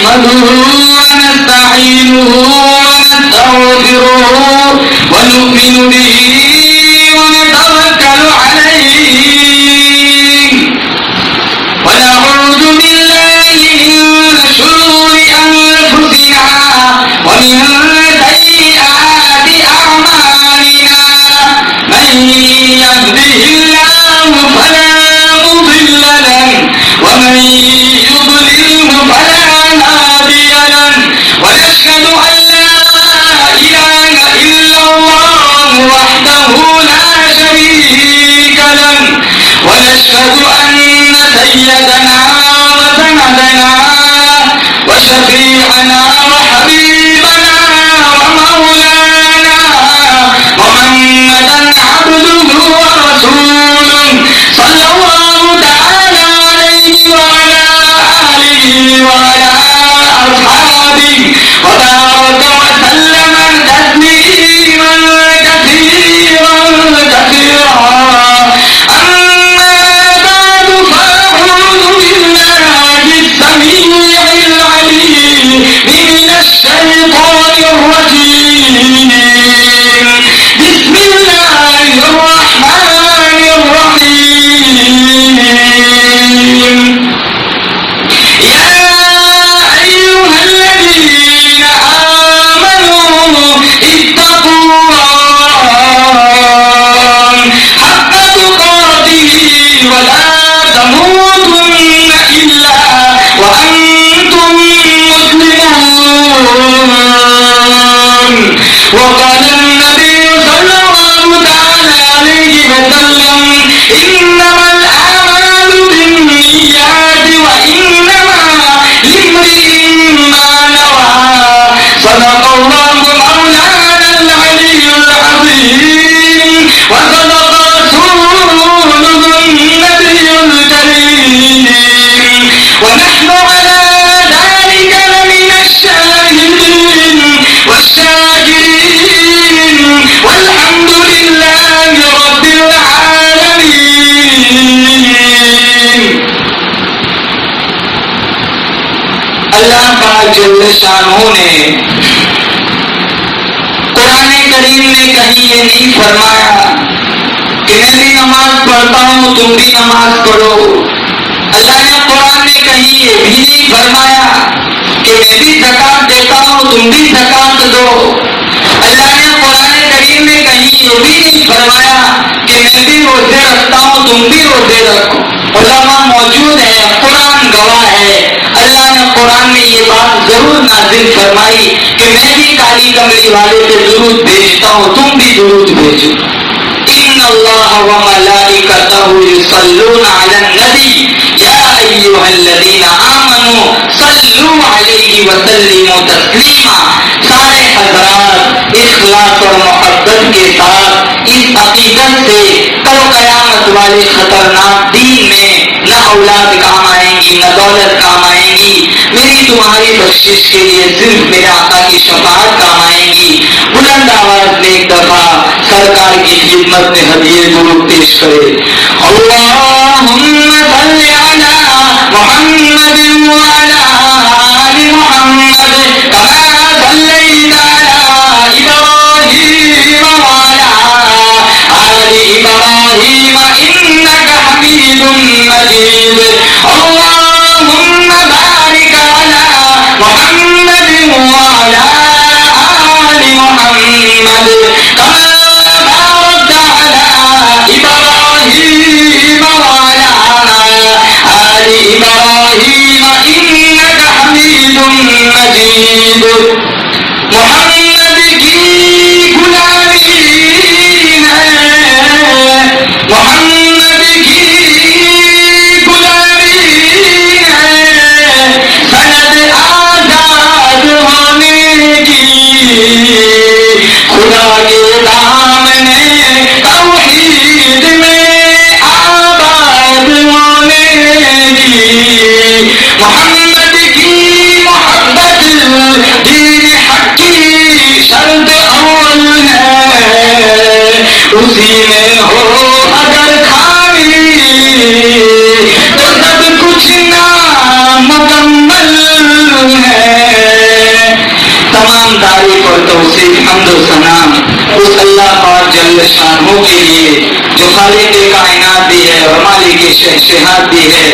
نحمده ونستعينه ونستغفره ونؤمن به ونتوكل عليه ونعوذ بالله من شرور أنفسنا ومن سيئات أعمالنا من يهده الله فلا مضل له ومن يضلله فلا هادي له ونشهد أن لا إله إلا الله وحده لا شريك له ونشهد أن سيدنا وسندنا وشفيعنا وحبيبنا ومولانا محمدا عبده ورسوله صلى الله تعالى عليه وعلى آله وعلى أصحابه وبارك وسلم تسليما كثيرا كثيرا أما بعد فأعوذ بالله السميع العليم من الشيطان الرجيم بسم الله الرحمن الرحيم يا أيها الذين آمنوا اتقوا الله حق تقاته ولا تموتن إلا وأنتم مسلمون وقال النبي صلى الله تعالى عليه وسلم إنما الأعمال بالنيات وإنما لامرئ ما نوى صدق الله مولانا العلي العظيم وصدق رسوله النبي الكريم ونحن على ذلك لمن الشاهدين والشاكرين والحمد لله رب العالمين. اللہ پاک جل شانہ نے قرآن کریم میں کہیں یہ نہیں فرمایا کہ میں بھی نماز پڑھتا ہوں تم بھی نماز پڑھو. اللہ نے قرآن میں کہیں یہ بھی نہیں فرمایا کہ میں بھی زکات دیتا ہوں تم بھی زکات دو. اللہ نے قرآن کریم میں کہیں یہ بھی نہیں فرمایا کہ میں بھی روزے رکھتا ہوں تم بھی روزے رکھو. علماء موجود ہیں, قرآن گواہ ہے. اللہ نے قرآن میں یہ بات ضرور نازل فرمائی کہ میں بھی کالی کملی والے پہ درود بھیجتا ہوں تم بھی درود بھیجو. ان اللہ وملائکتہ یصلون علی النبی یا ایھا الذین آمنوا صلوا علیہ وسلموا تسلیما. سارے حضرات اخلاص اور محبت کے ساتھ اس عقیدت سے کل قیامت والے خطرناک دین میں نہ اولاد کام آئیں گی نہ دولت کام آئیں گی, میری تمہاری بخشش کے لیے صرف میرے آقا کی شفاعت کام آئیں گی. بلند آواز میں ایک دفعہ سرکار کی خدمت میں ہدیے درود پیش کرے. اللہم صل علی محمد وعلی آل محمد کما صلیت علی ابراہیم وعلی آل ابراہیم انک حمید مجید. اللہم بارک علی محمد وعلی آل محمد کما بارکت علی ابراہیم وعلی آل ابراہیم انک حمید مجید. محمد کی غلامی ہے, محمد کی غلامی ہے, سند آزاد ہونے کی, خدا کے دامن توحید میں آباد ہونے کی. محمد کی محبت دین حق کی شرط اول ہے, اسی میں ہو اگر خامی تو سب کچھ نامکمل ہے. تعریف اور توصیف حمد و ثنا اس اللہ پاک جل شانہ کے لیے جو خالق کائنات بھی ہے اور مالک شہنشاہت بھی ہے۔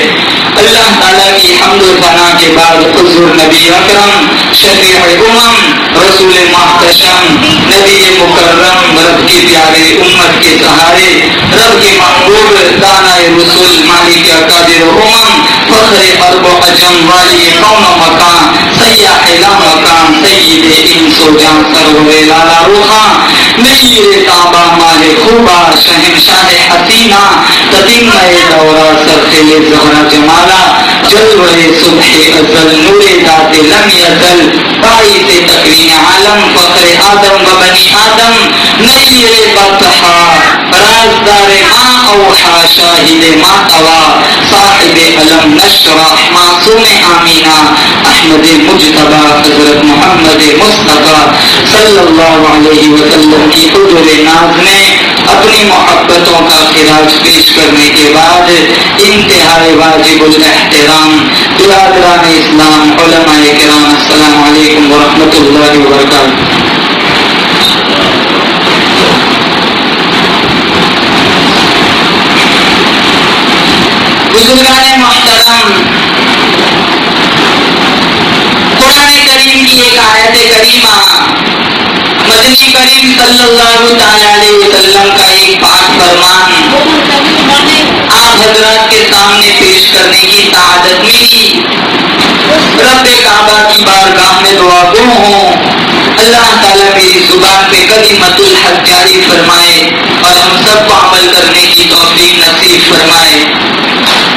اللہ تعالیٰ کی حمد و ثنا کے بعد حضور نبی اکرم شفیع امم رسول محتشم نبی مکرم رب کے پیارے امت کے سہارے رب کے محبوب دانا رسول مالک اقادر امم فخر عرب و عجم والی کون و مکان سیاح لا مکان سید انس و جان سرور لالا روحاں نیر تابا ماہ خوبا شہنشاہ حسینہ تتمہ دورہ سرخل زہرہ جمالا جلوہ صبح ازل نور ذات لم یزل باعث تکوین عالم فخر آدم و بنی آدم نیر بطحا رازدار ما اوحا شاہد ما توا صاحب علم نشرح معصوم آمینہ احمد مجتبی حضرت محمد مصطفیٰ صلی اللہ علیہ وسلم کی حضور ناز میں اپنی محبتوں کا خراج پیش کرنے کے بعد انتہائی واجب الاحترام برادران اسلام علماء کرام السلام علیکم ورحمۃ اللہ وبرکاتہ۔ بزرگان محترم، قرآن کریم کی ایک آیت کریمہ مدنی کریم صلی اللہ تعالی علیہ وسلم کا ایک پاک فرمان آپ حضرات کے سامنے پیش کرنے کی سعادت ملی۔ رب کعبہ کی بارگاہ میں دعا گو ہوں اللہ تعالیٰ میری زبان پہ کلمۃ الحق جاری فرمائے اور ہم سب کو عمل کرنے کی توفیق نصیب فرمائے۔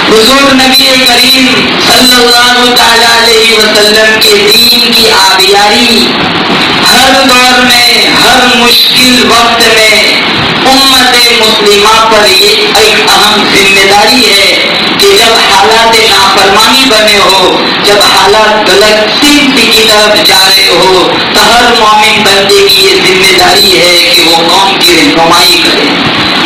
حضور نبی کریم صلی اللہ تعالی علیہ وسلم کے دین کی آبیاری ہر دور میں ہر مشکل وقت میں امت مسلمہ پر یہ ایک اہم ذمہ داری ہے کہ جب حالات نافرمانی بنے ہو، جب حالات غلط سمت کی طرف جا رہے ہو، تو ہر مومن بندے کی یہ ذمہ داری ہے کہ وہ قوم کی رہنمائی کرے۔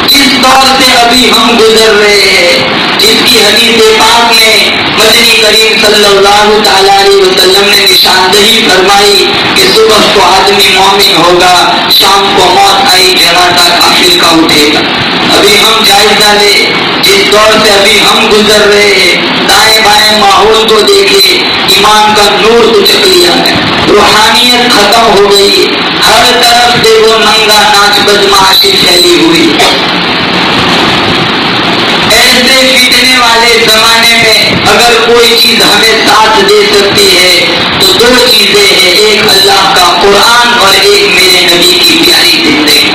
جس دور سے ابھی ہم گزر رہے ہیں، جس کی حدیث پاک میں مدنی کریم صلی اللہ تعالی علیہ وسلم نے نشاندہی فرمائی کہ صبح کو آدمی مومن ہوگا، شام کو موت آئی جنازہ کافر کا اٹھے گا۔ ابھی ہم جائزہ لیں جس دور سے ابھی ہم گزر رہے ہیں، دائیں بائیں ماحول کو دیکھے، ایمان کا نور اچک لیا ہے، روحانیت ختم ہو گئی، ہر طرف دیکھو ننگا ناچ بدمعاشی پھیلی ہوئی۔ ایسے فتنے والے زمانے میں اگر کوئی چیز ہمیں ساتھ دے سکتی ہے تو دو چیزیں ہیں، ایک اللہ کا قرآن اور ایک میرے نبی کی پیاری زندگی۔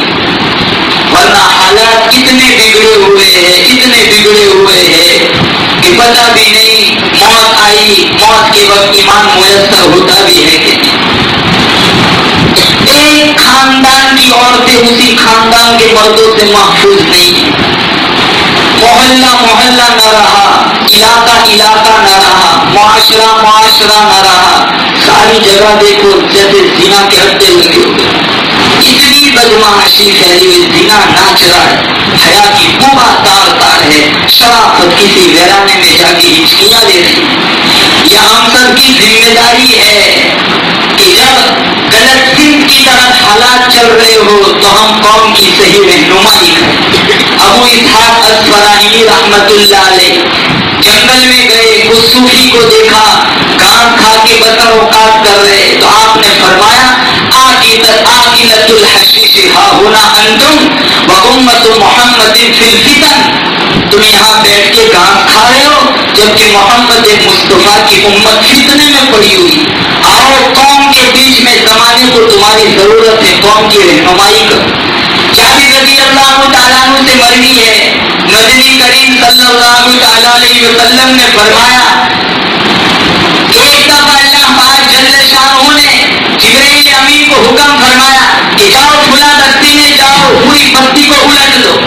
ورنہ حالات اتنے بگڑے ہوئے ہیں، اتنے بگڑے ہوئے ہیں کہ پتہ بھی نہیں موت آئی، موت کے وقت ایمان میسر ہوتا بھی ہے کہ نہیں۔ ایک خاندان کی عورتیں اسی خاندان کے مردوں سے محفوظ نہیں ہیں، محلہ محلہ نہ رہا، علاقہ علاقہ نہ رہا، معاشرہ معاشرہ نہ رہا، ساری جگہ دیکھو جیسے زنا کے اڈے لگے ہوئے، اتنی بدمعاشی پھیلی ہوئی، زنا ناچ رہا ہے، حیا کی پورا تار تار ہے، شرافت کسی ویرانے میں جا کے ہچکیاں لے رہی ہے۔ یہ ہم سب کی ذمہ داری ہے کہ جب غلط سمت کی طرف حالات چل رہے ہو تو ہم قوم کی صحیح رہنمائی کریں۔ ابو اسحاق اصفہانی رحمت اللہ علیہ جنگل میں گئے، اس صوفی کو دیکھا گھاس کھا کے بسر اوقات کر رہے، تو آپ نے فرمایا آکلۃ الحشیش ہاہنا انتم وامۃ محمد فی الفتن، تم یہاں بیٹھ کے گھاس کھا رہے ہو جبکہ محمد مصطفیٰ کی امت فتنے میں پڑی ہوئی، آؤ قوم کے بیچ میں زمانے کو تمہاری ضرورت ہے، قوم کی رہنمائی کرو۔ جابر رضی اللہ تعالیٰ عنہ سے مروی ہے، مدنی کریم صلی اللہ تعالیٰ علیہ وسلم نے فرمایا ایک دفعہ اللہ پاک جل شانہ نے جبرائیل امین کو حکم فرمایا کہ جاؤ فلاں بستی میں جاؤ، پوری بستی کو الٹ دو۔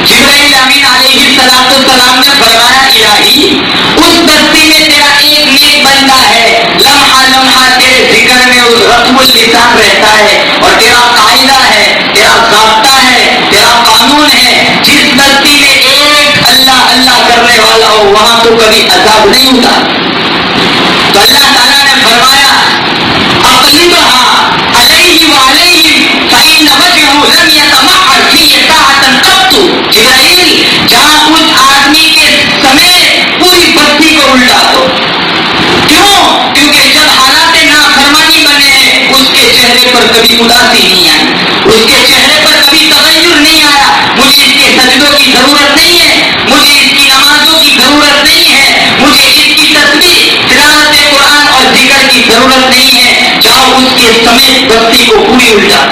جبرائیل امین علیہ السلام نے فرمایا الہی اس بستی میں تیرا ایک نیک بندہ ہے، لمحہ لمحہ تیرے ذکر میں اس رسم اللسان رہتا ہے اور تیرا قاعدہ ہے، تیرا ضابطہ ہے، تیرا قانون ہے، جس بستی میں ایک اللہ اللہ کرنے والا ہو وہاں تو کبھی عذاب نہیں ہوتا۔ تو اللہ تعالیٰ نے فرمایا اقلبھا کبھی اداسی نہیں آئی, اس کے چہرے پر کبھی تغیر نہیں آیا. مجھے اس کے سجدوں کی ضرورت نہیں ہے, مجھے اس کی نمازوں کی ضرورت نہیں ہے, مجھے اس کی تسبیح, تلاوت قرآن اور ذکر کی ضرورت نہیں ہے. جاؤ اس کے سمیت بستی کو پوری الٹا.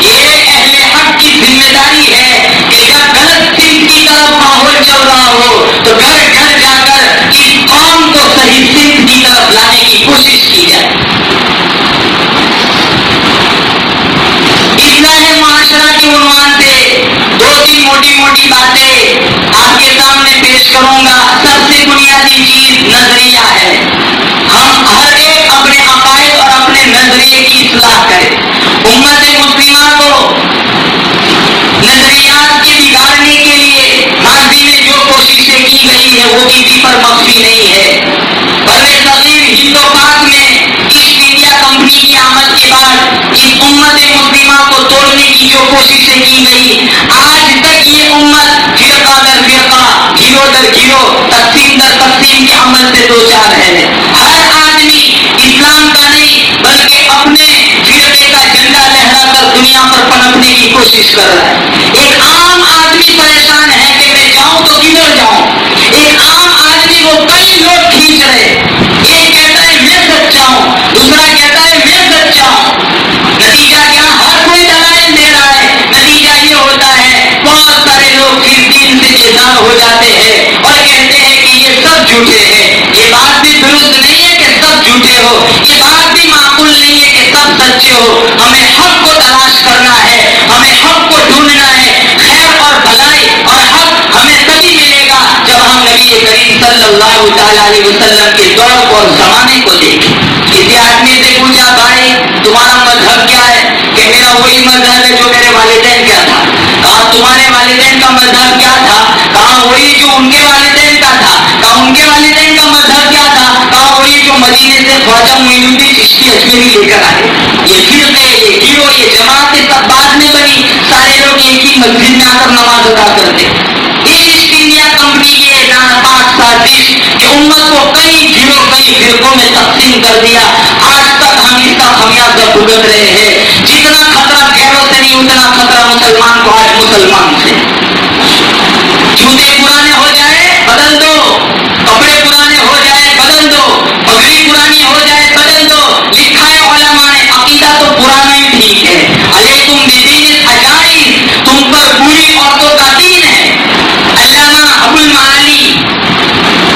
یہ اہل حق کی ذمہ داری ہے کہ جب غلط سمت کی طرف ماحول چل رہا ہو تو گھر گھر جا کر اس قوم کو صحیح سمت کی طرف لانے کی کوشش کی جائے. اصلاح معاشرہ کے عنوان سے دو تین موٹی موٹی باتیں آپ کے سامنے پیش کروں گا. سب سے بنیادی چیز نظریہ ہے. ہم ہر ایک اپنے عقائد اور اپنے نظریے کی اصلاح کریں. امت مسلمہ کو نظریات کے بگاڑنے کے لیے ماضی میں جو کوششیں کی گئی ہے وہ کسی پر مخفی نہیں ہے. برے صغیر ہند و پاک میں ایسٹ انڈیا کمپنی کی آمد کے بعد اس امت مسلمہ کو توڑنے کی جو کوششیں کی گئی, آج تک یہ امت فرقہ در فرقہ, گروہ در گروہ, تقسیم در تقسیم کے عمل سے دو چار ہے. ہر آدمی اسلام کا نہیں بلکہ اپنے فرقے کا جھنڈا لہرا کر دنیا پر پنپنے کی کوشش کر رہا ہے. ایک عام آدمی پریشان ہے کہ میں جاؤں تو کدھر جاؤں. ایک عام آدمی کو کئی لوگ کھینچ رہے, ایک کہتا ہے میں سچا ہوں, دوسرا کہتا ہے میں سچا ہوں. نتیجہ کیا, ہر کوئی دلائل دے رہا ہے. نتیجہ یہ ہوتا ہے بہت سارے لوگ پھر دین سے بیزار ہو جاتے ہیں اور کہتے ہیں کہ یہ سب جھوٹے ہیں. یہ بات بھی درست نہیں ہے کہ سب جھوٹے ہو, یہ بات بھی معقول نہیں ہے کہ سب سچے ہو. ہمیں حق کو تلاش کرنا ہے, ہمیں حق کو ڈھونڈنا ہے. خیر اور بھلائی اور حق ہمیں تبھی ملے گا جب ہم نبی کریم صلی اللہ تعالی علیہ وسلم کے دور اور زمانے کو دیکھیں. کسی آدمی سے پوچھا بھائی تمہارا مذہب کیا ہے, کہ میرا وہی مذہب ہے جو میرے والدین کیا تھا. کہا تمہارے والدین کا مذہب کیا تھا, کہا وہی جو ان کے والدین کا تھا. کہا ان کے والدین کا مذہب کیا تھا, کہا وہی جو مدینے سے خواجہ معین الدین چشتی اجمیری لے کر آئے. یہ فرقے, یہ گروہ, یہ جماعتیں سب بعد میں بنی, سارے لوگ ایک ہی مسجد میں آ کر نماز ادا کرتے. ایسٹ انڈیا کمپنی کے ناپاک سازش کہ امت کو کئی گروہ کئی فرقوں میں تقسیم کر دیا. آج تک ہم اس کا خمیازہ بھگت رہے ہیں. جتنا خطرہ غیروں سے نہیں اتنا خطرہ مسلمان کو آج مسلمان سے. جوتے پرانے ہو جائے بدل دو, کپڑے پرانے ہو جائے بدل دو, پگڑی پرانی ہو جائے بدل دو. لکھا ہے علماء نے عقیدہ تو پرانا ہی ٹھیک ہے. علیکم بدین العجائز, تم پر بوڑھی عورتوں کا دین ہے. علامہ ابو المعالی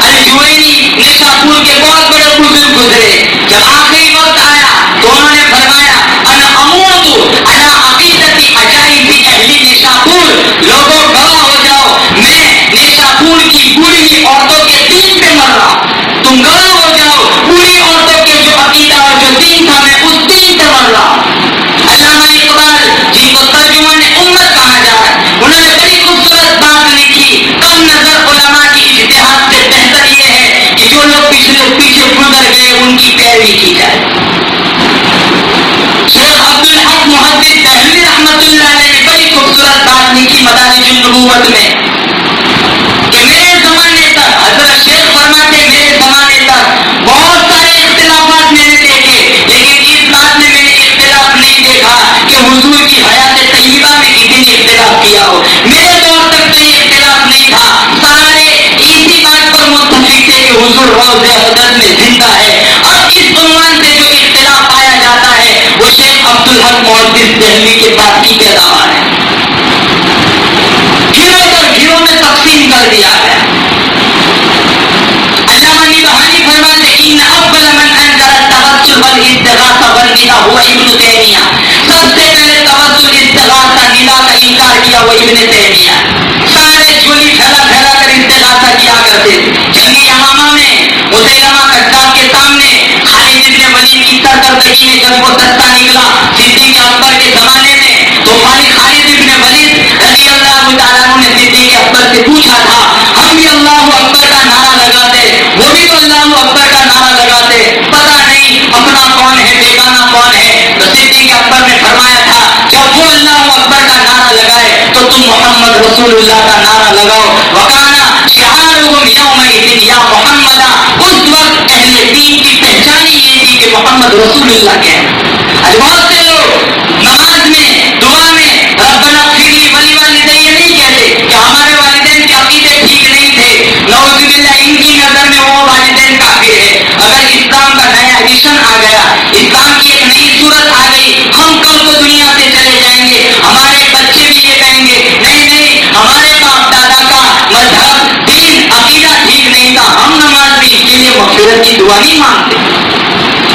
الجوینی نیشاپور کے بہت بڑے بزرگ گزرے. جب آخری وقت آیا تو انہوں نے فرمایا انا اموت علی عقیدت عجائز اہل نیشاپور. لوگوں گواہ ہو جاؤ, میں نیشاپور کی بوڑھی عورتوں کے دین پہ مر رہا ہوں. تم گواہ ہو جاؤ, بوڑھی عورتوں کے جو عقیدہ اور جو دین تھا میں اس دین پہ مر رہا ہوں. علامہ اقبال جن کو ترجمان امت کہا جائے, انہوں نے بڑی خوبصورت بات لکھی. کم نظر علماء کی اجتہاد سے بہتر یہ ہے کہ جو لوگ پیچھے گزر گئے ان کی پیروی کی جائے. شیخ عبدالحق محدث دہلوی رحمۃ اللہ علیہ نے بڑی خوبصورت بات لکھی مدارج النبوت میں کہ میرے زمانے تک, حضرت شیخ فرماتے میرے زمانے تک بہت سارے اختلافات میں نے دیکھے, لیکن اس بات میں نے اختلاف نہیں دیکھا کہ حضور کی حیات طیبہ میں کسی نے اختلاف کیا ہو. میرے دور تک تو یہ اختلاف نہیں تھا, سارے اسی بات پر متفق تھے کہ حضور روض اقدس میں زندہ ہے. اب اس عنوان سے جو اختلاف پایا جاتا ہے وہ شیخ عبدالحق محدث دہلوی کے بات کی پیداوار ہے. گروہ در گروہ میں تقسیم کر دیا ہے. علامہ نبہانی فرماتے ان اول من انکر التوسل والاستغاثہ والنداء ہوا ابن تیمیہ. سب سے پہلے توسل استغاثہ ندا کا انکار کیا وہ ابن تیمیہ. سارے جھولی پھیلا پھیلا کر استغاثہ کیا کرتے تھے. جنگ یمامہ میں مسیلمہ کذاب کے سامنے خالد ابن ولید کی سرکردگی میں جب وہ دستہ نکلا صدیق اکبر کے زمانے میں, تو خالد ابن ولید رضی اللہ تعالیٰ عنہ نے صدیق اکبر سے پوچھا تھا ہم بھی اللہ اکبر کا نعرہ لگاتے, وہ بھی تو اللہ اکبر کا نعرہ لگاتے, پتہ نہیں اپنا کون ہے بیگانہ کون ہے. تو صدیق اکبر نے فرمایا تھا جب وہ اللہ اکبر کا نعرہ لگائے تو تم محمد رسول اللہ کا نعرہ لگاؤ. وکانا شعارهم یومئذ یا محمد, اس وقت اہل دین کی پہچان ہی یہ تھی کہ محمد رسول اللہ کہنا. آج بہت سے لوگ کافر کافر ہے. اگر اسلام کا نیا ایڈیشن آ گیا, اسلام کی ایک نئی صورت آ گئی, ہم کل کو دنیا سے چلے جائیں گے. ہمارے بچے بھی یہ کہیں گے نہیں نہیں, ہمارے باپ دادا کا مذہب دین عقیدہ ٹھیک نہیں تھا, ہم نماز میں اس کے لیے مغفرت کی دعا نہیں مانگتے.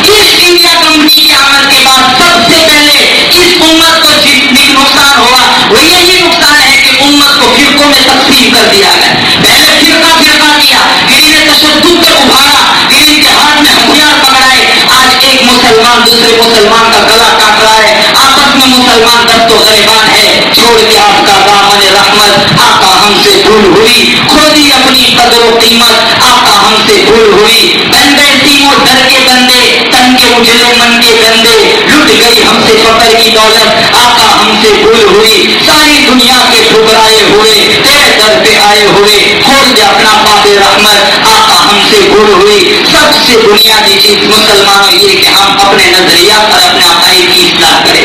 ایسٹ انڈیا کمپنی کی آمد کے بعد سب سے پہلے اس امت کو جتنی نقصان ہوا وہ یہی نقصان ہے کہ امت کو فرقوں میں تقسیم کر دیا گیا. پہلے فرقہ فرقہ کیا, پھر انہیں تشدد سے ابھارا, پھر ان کے ہاتھ میں ہتھیار پکڑائے. آج ایک مسلمان دوسرے مسلمان کا گلا کاٹ رہا ہے, آپس میں مسلمان دست و غریبان ہے. چھوڑ کے آپ کا دامن رحمت, آقا ہم سے بھول ہوئی, کھو دی اپنی قدر و قیمت, آقا ہم سے بھول ہوئی. بن گئے تینوں در کے بندے, تن کے اجلے من کے گندے, لٹ گئی ہم سے فقر کی دولت, آقا ہم سے بھول ہوئی. ساری دنیا کے ٹھکرائے ہوئے تیرے در پہ آئے ہوئے, کھول دے اپنا باب رحمت, آقا ہم سے بھول ہوئی. سب سے بنیادی چیز مسلمانوں یہ کہ ہم اپنے نظریات اور اپنے عقائد کی اصلاح کریں.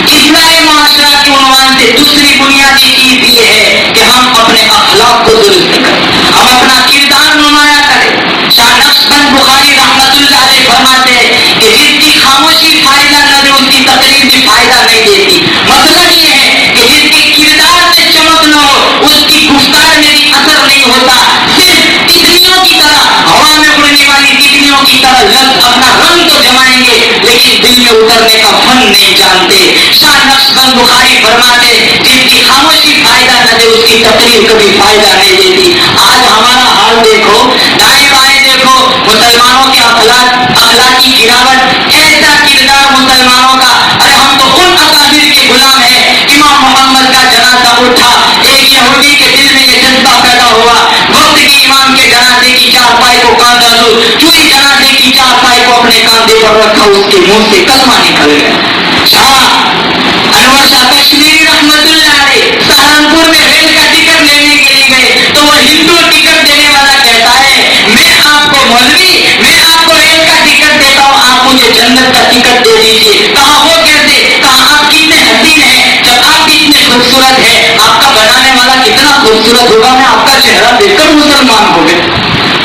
اصلاح معاشرہ کے عنوان سے دوسری بنیادی چیز یہ ہے کہ ہم اپنے اخلاق کو درست کریں, ہم اپنا کردار نمایاں کریں. شاہ نقشبند بخاری رحمت اللہ علیہ فرماتے ہیں کہ جس کی خاموشی فائدہ نہ دے اس کی تقریر بھی فائدہ نہیں دیتی. مطلب یہ ہے کہ جس کے کردار میں چمک نہ ہو اس کی گفتار میں بھی اثر نہیں ہوتا. صرف تتلیوں کی طرح, ہوا میں اڑنے والی تتلیوں کی طرح لفظ اپنا رنگ تو جمائیں گے لیکن دل میں اترنے کا فن نہیں جانتے. شاہ نقشبند بخاری فرماتے جس کی خاموشی فائدہ نہ دے اس کی تقریر کبھی فائدہ نہیں دیتی. آج ہمارا حال دیکھو, دائیں بائیں دیکھو, مسلمانوں کے اخلاقی گراوٹ, ایسا کردار مسلمانوں کا, ارے ہم تو ان اکابر کے غلام ہیں. امام محمد کا جنازہ اٹھا, ایک یہودی کے دل میں یہ جذبہ پیدا ہوا, وقت کے امام کے جنازے کی چارپائی کو کاندھا دو, چوری جنازے کی چارپائی کو اپنے کاندھے پر رکھا, اس کے منہ سے کلمہ نکل گیا. شاہ انور شاہ کشمیری رحمت اللہ علیہ سہارنپور میں ریل کا ٹکٹ لینے کے لیے گئے تو وہ ہندو ٹکٹ دینے والا کہتا ہے میں آپ کو مولوی, میں آپ کو ریل کا ٹکٹ دیتا ہوں, آپ مجھے جنت کا ٹکٹ دے دیجیے. کہا وہ کیسے؟ کہا آپ کتنے حسین ہیں, جب آپ اتنے خوبصورت ہیں, آپ کا بنانے والا کتنا خوبصورت ہوگا, میں آپ کا چہرہ دیکھ کر مسلمان ہو گئے.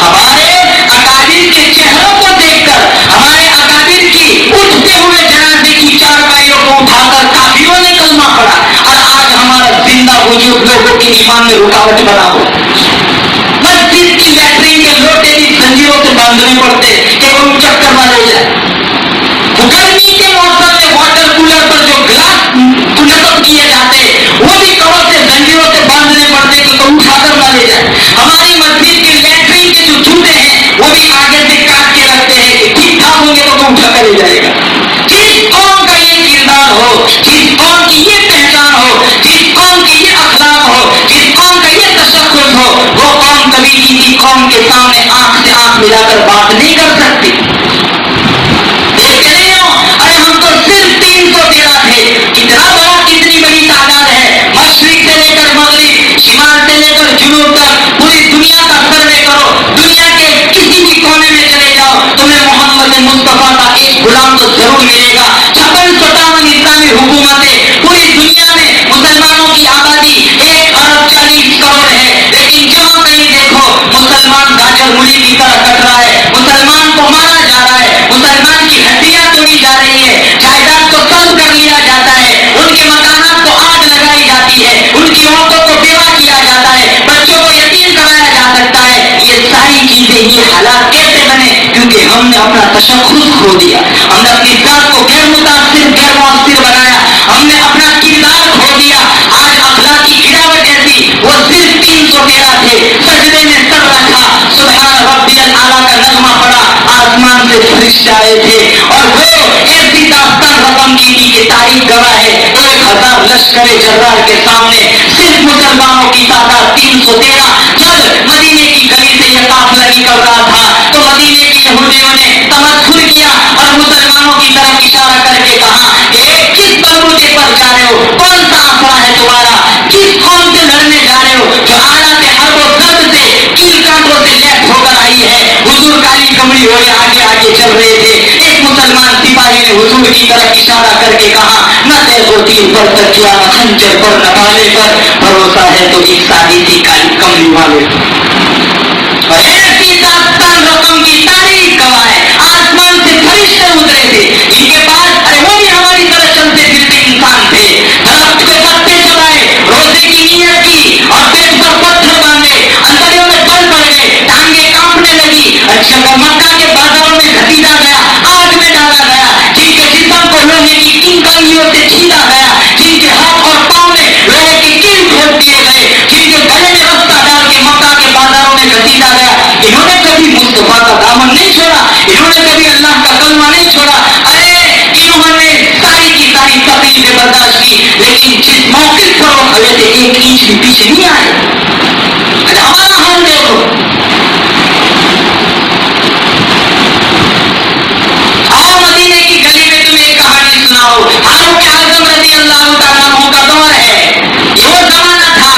ہمارے اکابر کے چہروں کو دیکھ کر, ہمارے اکابر کی اٹھتے ہوئے جنازے کی چارپائیوں کو اٹھا کر کافروں نے کلمہ پڑھا, اور آج ہمارا زندہ وجود لوگوں کے ایمان میں رکاوٹ بنا ہو. مسجد کی لیٹرین کے لوٹے بھی زنجیروں سے باندھنے پڑتے کہ وہ چکر نہ لے جائے. گرمی کے موسم میں واٹر کولر پر جو گلاس نصب کیے جاتے وہ بھی کور سے زنجیروں سے باندھنے پڑتے کہ کوئی اٹھا کر نہ لے جائے. ہماری مسجد کے لیٹرین کے جو جوتے ہیں وہ بھی آگے سے کاٹ کے رکھتے ہیں کہ ٹھیک ٹھاک ہوں گے تو کوئی اٹھا کر لے جائے گا. جس قوم کا یہ کردار ہو, جس قوم کی یہ پہچان ہو, جس قوم کے یہ اخلاق ہو, جس قوم کا یہ تشخص ہو, وہ قوم کبھی کسی قوم کے سامنے آنکھ سے آنکھ ملا کر بات نہیں کر سکتی. دیکھتے نہیں ہو, ارے ہم تو صرف 313 تھے, اتنا بڑا کتنی بڑی تعداد ہے. مشرق سے لے کر مغرب, شمال سے لے کر جنوب تک پوری دنیا کا سروے کرو, دنیا کے کسی بھی کونے میں چلے جاؤ, تمہیں محمد مصطفیٰ کا ایک غلام تو ضرور ملے گا. 56-57 اسلامی حکومتیں, پوری دنیا میں مسلمانوں کی آبادی 1 ارب 40 کروڑ ہے, لیکن جہاں کہیں دیکھو مسلمان گاجر مولی کی طرح کٹ رہا ہے, مسلمان کو مارا جا رہا ہے, مسلمان کی ہڈیاں توڑی جا رہی ہے, جائیداد کو قبض کر لیا جاتا ہے, ان کے مکانات کو آگ لگائی جاتی ہے, ان کی عورتوں کو بیوہ کیا جاتا ہے, بچوں کو یتیم کرایا جا سکتا ہے. یہ ساری چیزیں, یہ حالات کیسے بنے؟ کیونکہ ہم نے اپنا تشخص کھو دیا, ہم نے اپنی ذات کو غیر متاثر غیر مؤثر بنایا, ہم نے اپنا کردار کھو دیا. آج اخلاقی گراوٹ ایسی, وہ صرف 313 تھے, سجدے میں سر رکھا, سبحان ربی الاعلیٰ کا نغمہ پڑا, آسمان سے فرشتے آئے تھے, اور وہ ایسی داستان رقم کی تھی کہ تاریخ گواہ ہے 1000 لشکر جرار کے سامنے صرف مسلمانوں کی تعداد 313. جب مدینے کی گلی سے یہ قافلہ نکل رہا تھا تو مدینے کے یہودیوں نے تمسخر کیا اور مسلمانوں کی طرف اشارہ کر کے کہا کہ کس بلبوتے پر جا رہے ہو, کون سا آسرا ہے تمہارا, کس قوم سے لڑنے جا رہے ہو جو آلات حرب و ضرب سے کیل کانٹوں سے لیپ ہو کر آئی ہے. حضور کالی کمری ہوئے آگے آگے چل رہے تھے. ایک مسلمان سپاہی نے حضور کی طرف اشارہ کر کے کہا نہ تیغ و تیر پر تکیہ, نہ خنجر پر, نہ بھالے پر, بھروسہ ہے تو ایک سادی سی کالی کمری والے. اور ایسی داستان رقم उनकी तारीफ गवाए। आसमान से फरिश्ते उतरे थे, इनके पास अरे वो भी हमारी तरह चलते फिरते इंसान थे। दरख्त के पत्ते चबाए, रोजे की नीयत की और पेट पर पत्थर बांधे, अंतरियों में बल पड़ गए, टांगे कांपने लगी। अच्छा, मक्का के बाजारों में घसीटा गया, आग में डाला गया, जिनके जिस्म को लोहे की कंकड़ियों से छीना गया, जिनके हाथ और पांव में लोहे के कील ठोक दिए गए, जिनके गले में रस्सा डाल के मक्का के बाजारों में घसीटा गया, इन्होंने कभी मुस्तफा का दामन नहीं छोड़ा, इन्होंने कभी अल्लाह का कलमा नहीं छोड़ा। अरे इन्होंने सारी की सारी तकलीफें बर्दाश्त की, लेकिन जिस मौके पर वो खड़े थे एक इंच भी पीछे नहीं आए। हमारा हाल देखो, आओ मदीने की गली में तुम्हें एक कहानी सुनाओ। फारूक आजम रज़ी अल्लाह तआला अन्हु का दौर है। ये वो जमाना था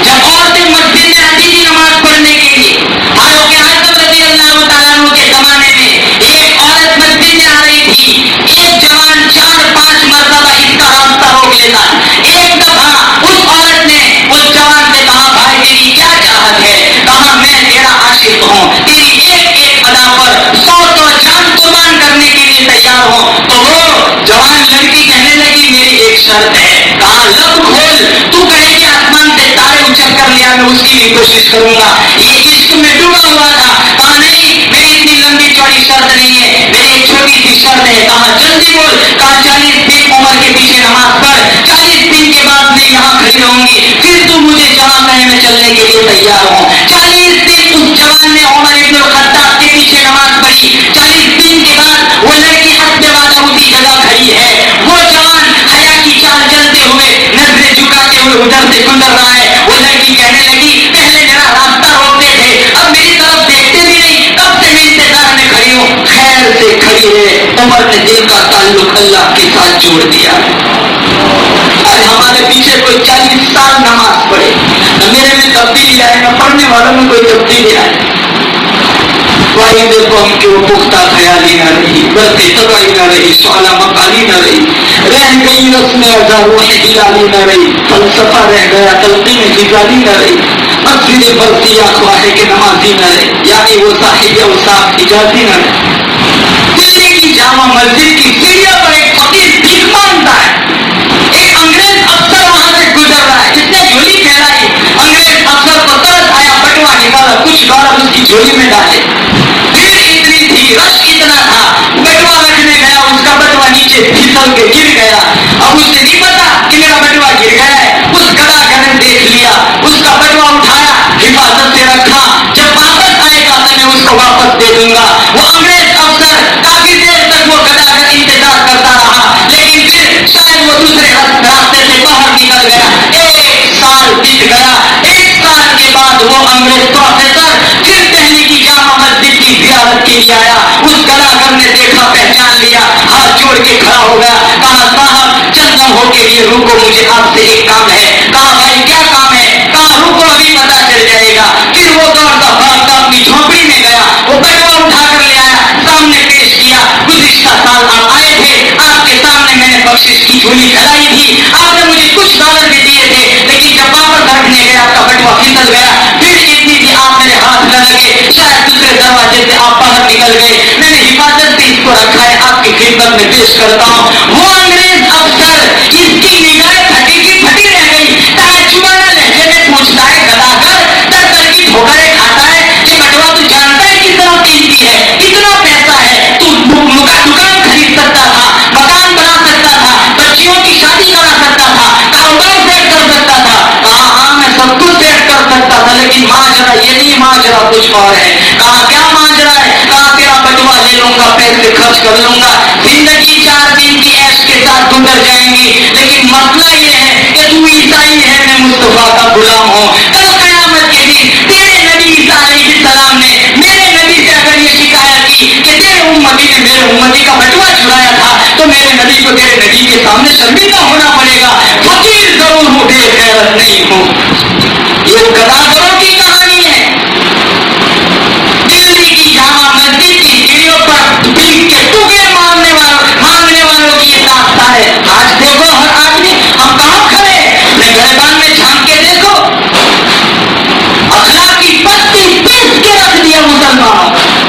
जब औरतें मस्जिद में आती थी नमाज पढ़ने के लिए। फारूक आजम रज़ी अल्लाह तआला अन्हु के जमाने में एक औरत मस्जिद में आ रही थी। एक जवान 4-5 मरतबा इसका रास्ता रोक लेता। एक दफा उस औरत ने उस जवान से कहा, भाई तेरी क्या चाहत है? कहा, मैं तेरा आशिक हूँ, तेरी एक एक अदा पर 100 जान कुर्बान करने के लिए तैयार हूँ। तो वो जवान लड़की कहने लगी, मेरी एक शर्त है। कहा, लब खोल, तू कहेगी आसमान से तारे उछल कर लिया, मैं उसकी भी कोशिश करूंगा। ये इश्क में डूबा हुआ था। कहा, नहीं, मेरी इतनी लंबी चौड़ी शर्त नहीं है, मेरी एक छोटी सी शर्त है। कहा, जल्दी बोल। कहा, 40 दिन उम्र के पीछे नमाज पढ़, 40 दिन के बाद मैं यहाँ खड़ी रहूंगी, फिर तू मुझे जहाँ कहे मैं चलने के लिए तैयार हूँ। 40 दिन उस जवान ने उमर इब्न खत्ताब के पीछे नमाज पढ़ी। 40 दिन के बाद वो लड़की हस्बे वादा उसी जगह खड़ी है। वो जवान हया की चाल चलते हुए नजरें झुकाते हुए उधर से गुजर रहा है। वो लड़की कहने लगी, पहले मेरा रास्ता रोकते थे, अब मेरी तरफ देखते भी नहीं, तब से मैं इंतजार में खड़ी हूँ। खैर से खड़ी है। उमर ने दिल का ताल्लुक अल्लाह के साथ जोड़ दिया। आज हमारे पीछे कोई 40 साल नमाज पढ़े, न मेरे में तब्दीली आए, न पढ़ने वालों में कोई तब्दीली आए। वाही देखो हम क्यों पुख्ता ख्याली न रही, बल्कि तबाही न रही, स्वाला मकाली न रही, रह गई रस्म अज़ा रूह हिलाली न रही, फलसफा रह गया तलकीन हिजाली न रही, मस्जिद बरसिया ख्वाहे के नमाजी न रहे, यानी वो साहिब या उसाफ हिजाजी न रहे। दिल्ली की जामा मस्जिद की सीढ़ियों पर एक फकीर भीख मांगता है। एक अंग्रेज अफसर वहां से गुजर रहा है, जिसने झोली फैलाई, अंग्रेज अफसर को तरस आया, बटुआ निकाला, कुछ डॉलर उसकी झोली में डाले। भीड़ इतनी थी, रश इतना था, बटुआ रखने गया, उसका बटुआ नीचे फिसल के गिर गया। अब उसे नहीं पता कि मेरा बटुआ गिर गया है। उस गदागर ने देख लिया, उसका बटुआ उठाया, हिफाजत से रखा, जब वापस आएगा तो मैं उसको वापस दे दूंगा। वो अंग्रेज अफसर काफी देर तक वो गदागर इंतजार करता रहा, लेकिन फिर शायद वो दूसरे रास्ते से बाहर निकल गया। 1 साल बीत गया। 1 साल के बाद वो अंग्रेज प्रोफेसर फिर दिल्ली की जामा मस्जिद की जियारत के लिए आया। उस गदागर ने देखा, पहचान लिया, हाथ जोड़ के खड़ा हो गया। कहा, साहब चंद लम्हों के लिए रुको, मुझे आपसे एक काम है। कहा, भाई क्या काम है? कहा, रुको अभी पता चल जाएगा। फिर वो दौड़ता भागता अपनी झोपड़ी में गया, वो बटुआ उठा कर ले आया, सामने पेश किया। गुज़िश्ता साल आप आए थे, आपके सामने मैंने बख्शिश की झोली फैलाई थी, आपने मुझे कुछ डॉलर भी दिए थे, लेकिन जब वापस रखने गए आपका बटुआ फिसल गया। भीड़ इतनी थी, आप मेरे हाथ न लगे, शायद दूसरे दरवाजे से आप बाहर निकल गए। मैंने हिफाजत से इसको रखा है, आपकी खिदमत में पेश करता हूँ। वो अंग्रेज अफसर इसकी निगाहें फटी की फटी रह गई। ताजुबाना लहजे में पूछता है, गदागर दर दर की ठोकरें खाता है, ये बटुआ तू जानता है कितना कीमती है, कितना पैसा है, तू दुकान खरीद सकता था, मकान बना सकता था, बच्चियों की शादी करा सकता था, कारोबार सेट कर सकता था। कहा, हाँ मैं सब कुछ सेट कर सकता था, लेकिन माजरा ये नहीं, माजरा कुछ और है। कहा, क्या माजरा है? कहा, तेरा बटुआ ले लूंगा, पैसे खर्च कर लूंगा, जिंदगी 4 दिन की ऐश के साथ गुजर जाएंगी, लेकिन मसला ये है कि तू ईसाई है, मैं मुस्तफा का गुलाम हूँ। कल कयामत के दिन तेरे नबी ईसा अलैहिस्सलाम ने मेरे नबी से अगर ये शिकायत की कि तेरे उम्मती ने मेरे उम्मती का बटुआ चुराया था, तो मेरे नबी को तेरे नबी के सामने शर्मिंदा होना पड़ेगा। फकीर जरूर हूँ, बेगैरत नहीं हूँ। ये गदागरों की कहानी है। दिल्ली की जामा मस्जिद की सीढ़ियों पर भीख के टुकड़े मांगने वालों की ये दास्तां है। आज देखो हर आदमी, हम कहाँ खड़े, अपने गर्दन में झांक के देखो, अखलाक की पत्ती पीस के रख दिया मुसलमानों।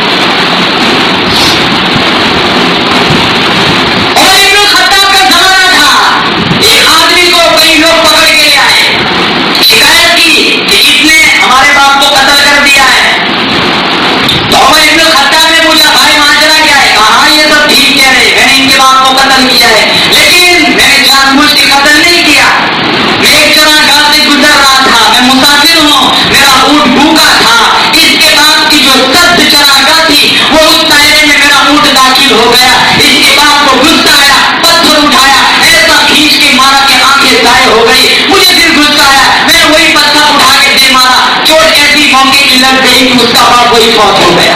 दाखिल हो गया। इसके बाद वो गुस्सा आया, पत्थर उठाया, ऐसा खींच के मारा कि आंखें गायब हो गई। मुझे फिर गुस्सा आया, मैंने वही पत्थर उठा के दे मारा, चोट ऐसी मौके की लग गई कि उसका बाप वही फौत हो गया।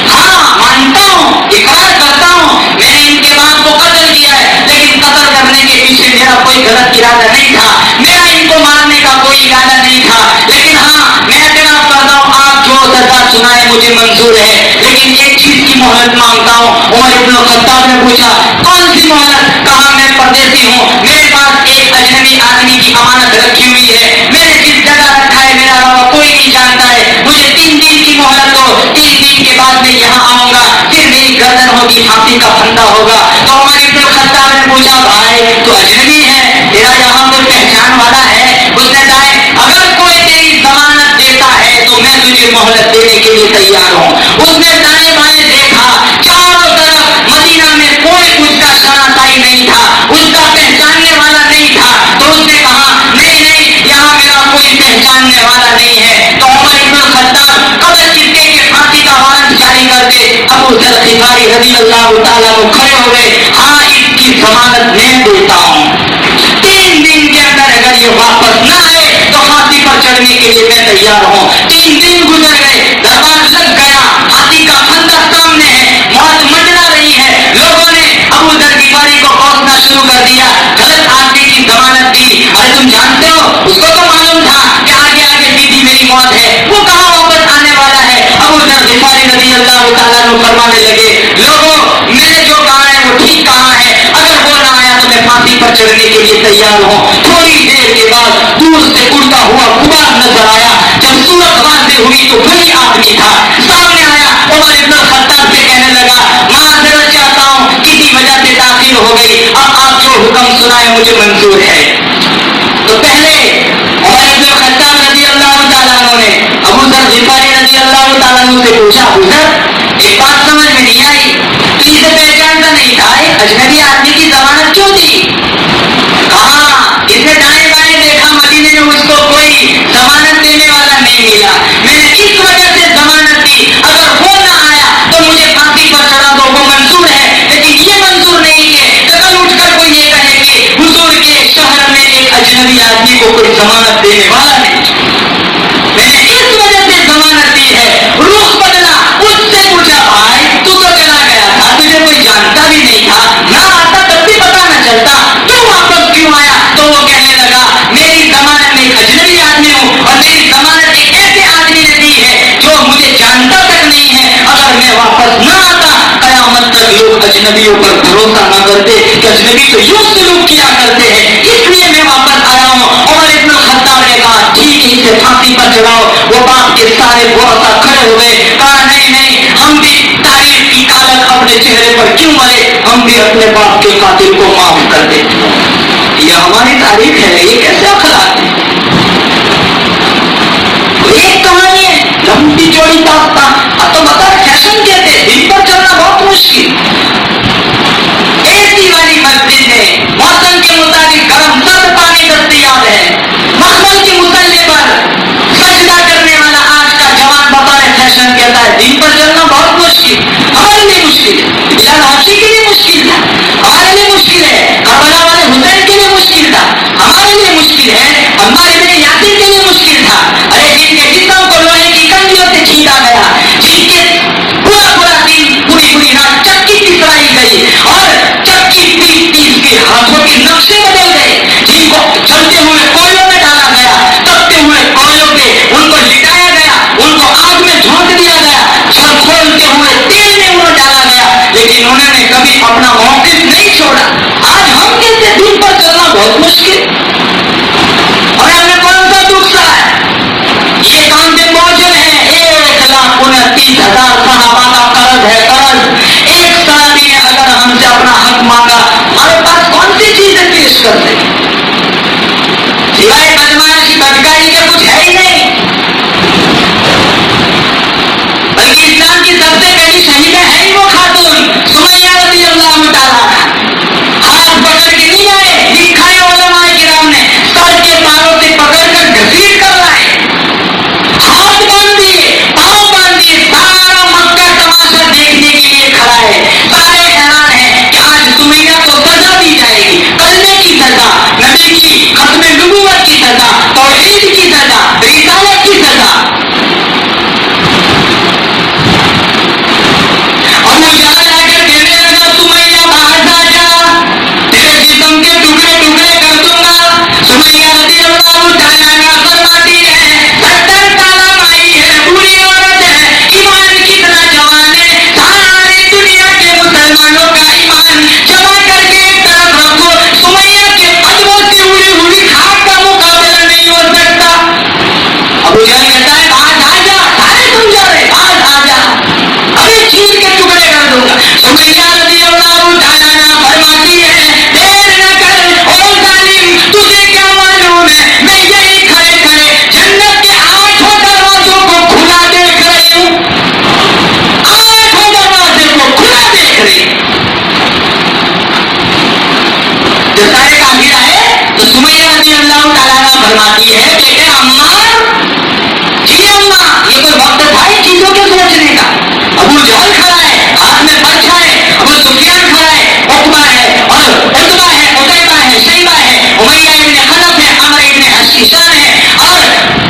हाँ, मानता हूँ, इकरार करता हूँ, मैंने इनके बाप को कत्ल किया है, लेकिन कत्ल करने के पीछे मेरा कोई गलत इरादा नहीं था, मेरा इनको मारने का कोई इरादा नहीं था। लेकिन हाँ, मैं एतराफ करता हूँ, आप जो सजा सुनाए मुझे मंजूर है, लेकिन एक चीज की मोहलत मांगता हूँ। उमर इब्न खत्ताब ने पूछा, कौन सी मोहलत? कहा, मैं परदेसी हूँ, मेरे पास एक अजनबी आदमी की अमानत रखी हुई है, मैंने जिस जगह रखा है मेरा अलावा कोई नहीं जानता है, मुझे 3 दिन की मोहलत दो, 3 दिन के बाद मैं यहाँ आऊंगा, फिर मेरी गर्दन होगी, फांसी का फंदा होगा। तो उमर इब्न खत्ताब ने पूछा, भाई तो अजनबी है, तेरा यहाँ कोई पहचान वाला है? उसने कहा, अगर कोई तेरी जमानत देता है तो मैं तुझे मोहलत देने के लिए तैयार हूँ। उसने दाएं बाएं देखा, चारों तरफ मदीना में कोई उसका शनासाई नहीं था, उसका पहचानने वाला नहीं था। तो उसने कहा, नहीं नहीं, यहाँ मेरा कोई पहचानने वाला नहीं है। तो उमर इब्न खत्ताब कब्र चिपके के फांसी का वारंट जारी कर दे। अबू जर गिफारी रज़ी अल्लाह तआला को खड़े हो गए, हाँ इसकी जमानत मैं देता हूँ, 3 दिन के अंदर अगर ये वापस न आए तो फांसी पर चढ़ने के लिए मैं तैयार हूँ। 3 दिन गुजर गए, दरबार लग गया, हाथी का फंदा सामने है, मौत मंडरा रही है। लोगों ने अबू जर गिफारी को कोसना शुरू कर दिया, गलत आदमी की जमानत दी। अरे तुम जानते हो, उसको तो मालूम था कि आगे आगे सीधी मेरी मौत है, वो कहाँ वापस आने वाला है। अबू जर गिफारी रज़ी अल्लाह तआला अन्हु फरमाने लगे, लोगों मैंने जो कहा है वो ठीक कहा है, अगर वो ना आया तो मैं फांसी पर चढ़ने के लिए तैयार हूँ। थोड़ी देर के बाद दूर से उड़ता हुआ गुबार नजर आया, जब सूरत वाज़ेह हुई तो वही आदमी था, सामने आया, उमर इब्न खत्ताब से कहने लगा, माज़रत चाहता हूँ, किसी वजह से ताखीर हो गई, अब आप जो हुक्म सुनाए मुझे मंजूर है। तो पहले उमर इब्न खत्ताब रज़ी अल्लाह तआला अन्हु ने अबू जर गिफारी रज़ी अल्लाह तआला अन्हु से पूछा, अबू जर एक बात समझ में नहीं आई, तू इसे पहचानता नहीं था, अजनबी आदमी की जमानत क्यों दी? कहा, इसने दाएं बाएं देखा, मदीने में उसको कोई जमानत देने वाला नहीं मिला, मैंने इस वजह से जमानत दी, अगर वो ना आया तो मुझे फांसी पर चढ़ा दो, वो मंजूर है। लेकिन ये मंजूर नहीं कि कल उठकर कोई ये कहे कि हुजूर के शहर में एक अजनबी आदमी को कोई जमानत देने वाला नहीं, मैंने इस वजह से जमानत दी है। रुख बदला, उससे पूछा, भाई तू तो चला गया था, तुझे कोई जानता भी नहीं था, ना आता तब भी पता न चलता, क्यों वापस क्यों आया? तो वो कहने लगा, मेरी जमानत में एक अजनबी आदमी हूँ और मेरी जमानत एक ऐसे आदमी ने दी है जो मुझे जानता तक नहीं है, अगर मैं वापस न आता कयामत तक लोग अजनबियों पर भरोसा न करते कि अजनबी तो यूं सलूक किया करते हैं, इसलिए मैं वापस आया हूँ। उमर इब्न खत्ताब ने कहा, ठीक है, इसे फांसी पर चढ़ाओ। वो बाप के सारे बुआसा खड़े हो गए, कहा, नहीं नहीं, हम भी तारीफ की कालक अपने चेहरे पर क्यों मरे, हम भी अपने बाप के कातिल को माफ कर देते। ये हमारी तारीफ है, ये कैसे अखलाक है? एक कहानी है, लंबी चौड़ी दास्तान। अब तो बता, फैशन कहते हैं, दिन पर चलना बहुत मुश्किल। ऐसी वाली मस्जिद में मौसम के मुताबिक गर्म सर्द पानी दस्तयाब है, मखमल के मुसल्ले पर सजदा करने वाला आज का जवान बताए फैशन कहता है दिन पर चलना बहुत मुश्किल। हमारे लिए मुश्किल है, बिलाल हाबशी के लिए मुश्किल था, हमारे लिए मुश्किल है, करबला वाले हुसैन के लिए मुश्किल था, हमारे लिए मुश्किल है, अम्मार इब्न यासिर के लिए मुश्किल था। अरे जिनके जिस्म को लोहे की कंडियों से छीना गया, जिनके पूरा पूरा दिन पूरी पूरी रात चक्की पिसवाई गई और चक्की पीस पीस के हाथों के नक्शे बदल गए, जिनको जलते हुए कोयलों में डाला गया, तपते हुए कोयलों पे उनको लिटाया गया, उनको आग में झोंक दिया गया, झलकोलते हुए तेल में उन्हें डाला गया, लेकिन उन्होंने कभी अपना मौक़िफ़ नहीं छोड़ा। आज हम कहते दिन पर चलना बहुत मुश्किल, और हमें कौन सा दुख सा है? ये कांधे बोझल है, 1,29,000 सहाबा का कर्ज है, कर्ज। एक सहाबी ने अगर हमसे अपना हक मांगा, हमारे पास कौन सी चीजें पेश कर दे? सिवाय बदमाशी बदकारी के कुछ है ही नहीं। बल्कि इस्लाम की सबसे पहली शहीदा है ही वो खातून सुमैया रज़ी अल्लाह तआला अन्हा। हाथ पकड़ के नहीं आए, लिखा है उलमाए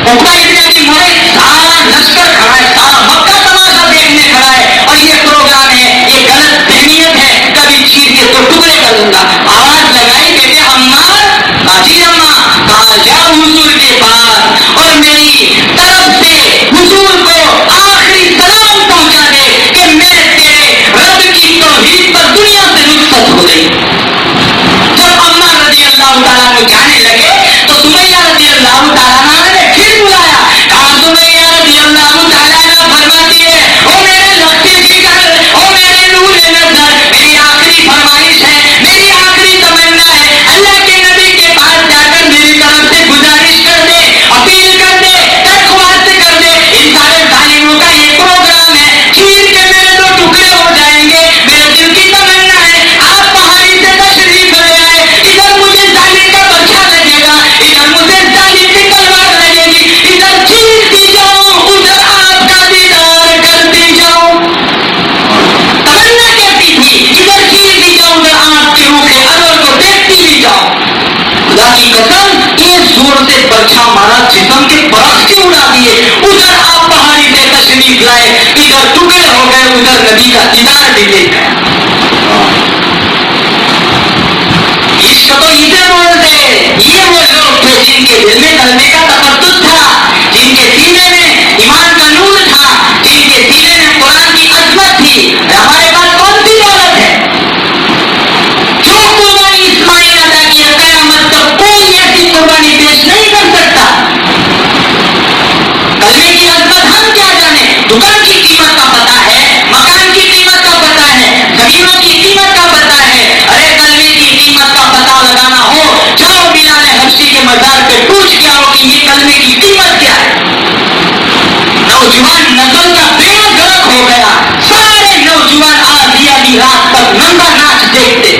عقبہ ابن ابی معیط سارا لشکر کھڑا ہے, سارا مکہ تماشا دیکھنے کھڑا ہے, اور یہ پروگرام ہے, یہ غلط فہمیت ہے, کبھی چیر کے تو ٹکڑے کر دوں گا. آواز لگائی بیٹے عمار, جی اما, کہا جاؤ حضور کے پاس اور میری طرف سے حضور کو آخری سلام پہنچا دے کہ میں تیرے رب کی توحید پر دنیا سے رخصت ہو گئی. جب عمار رضی اللہ تعالیٰ کو جانے لگے تو سمیہ رضی اللہ تعالیٰ نے پھر بلایا, کہا سمیہ رضی اللہ تعالیٰ فرماتی ہے, او میرے لخت جگر, او میرے نور نظر, میری آخری فرمائش ہے, میری آخری تمنا ہے, اللہ کے نبی کے پاس جا کر میری طرف سے گزارش کر دے, اپیل کر دے, درخواست کر دے. ان سارے ظالموں کا یہ پروگرام ہے, چیر کے میرے دو ٹکڑے ہو جائیں گے. میرے دل کی تمنا ہے آپ پہاڑی سے تشریف لے آئے, ادھر مجھے ظالم کا بچہ لگے گا, ادھر مجھے ظالم کی تلوار لگے گی, ادھر چیرتی جاؤں, ادھر آپ کا دیدار کرتی جاؤں. تمنا کہتی تھی ادھر چیرتی جاؤں, ادھر آپ کے روح انور کو دیکھتی بھی جاؤں. خدا کی قسم ایک زور سے برچھا مارا, جسم کے برف کے اڑا دیے. ادھر آپ پہاڑی سے تشریف لائے, ادھر ٹکڑے ہو گئے, ادھر نبی کا دیدار بھی لے گئے. عشق تو اسے بولتے, یہ وہ لوگ تھے جن کے دل میں کلمے کا تقدس تھا, جن کے سینے میں ایمان کا نور تھا, جن کے سینے میں قرآن کی عظمت تھی. ہمارے پاس کون سی دولت ہے؟ جو قربانی اسماعیل ادا کیا, قیامت تک کوئی ایسی قربانی پیش نہیں کر سکتا. کلمے کی عظمت ہم کیا جانے, دکان کی قیمت کا پتہ ہے, مکان کی قیمت کا پتہ ہے, زمینوں کی قیمت کا پتہ ہے. ارے کلمے کی قیمت کا پتہ لگانا ہو, جاؤ بلال حبشی کے مزار پہ پوچھ کے آؤ کہ یہ کلمے کی قیمت کیا ہے. نوجوان نسل کا بیڑا غرق ہو گیا, سارے نوجوان آدھی آدھی رات تک ننگا ناچ دیکھتے.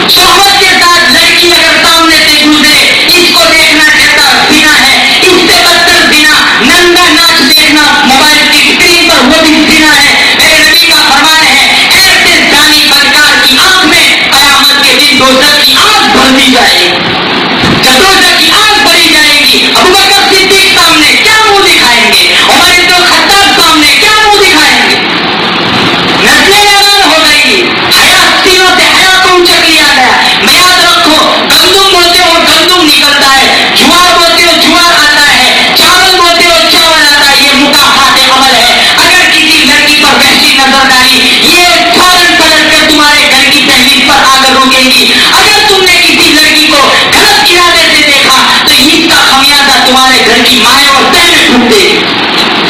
شہوت کے ساتھ لڑکی اگر سامنے سے گزرے, اس کو دیکھنا کہتا زنا ہے, اس سے بدتر زنا ننگا ناچ دیکھنا موبائل کی اسکرین پر, وہ بھی زنا ہے. میرے نبی کا فرمان ہے, ایسے زانی بدکار کی آنکھ میں قیامت کے دن دوزخ کی آگ بھر دی جائے گی, دوزخ کی آگ بھری جائے گی. ابوبکر صدیق سامنے کیا منہ دکھائیں گے, عمر بن الخطاب سامنے کیا منہ دکھائیں گے. نسلیں ویران ہو گئی, حیات سینوں سے حیا کو اچک لیا گیا. میں یاد رکھو, گندم بولتے ہو گندم نکلتا ہے, جوار بولتے ہو جوار آتا ہے, چاول بولتے ہو چاول آتا ہے. یہ مکافات عمل ہے. اگر کسی لڑکی پر وحشی نظر ڈالی, یہ فوراً پلٹ کر تمہارے گھر کی دہلیز پر آ کر روکے گی. اگر تم نے کسی لڑکی کو غلط ارادے سے دیکھا تو اس کا خمیازہ تمہارے گھر کی مائیں اور بہنیں ڈھونڈتے.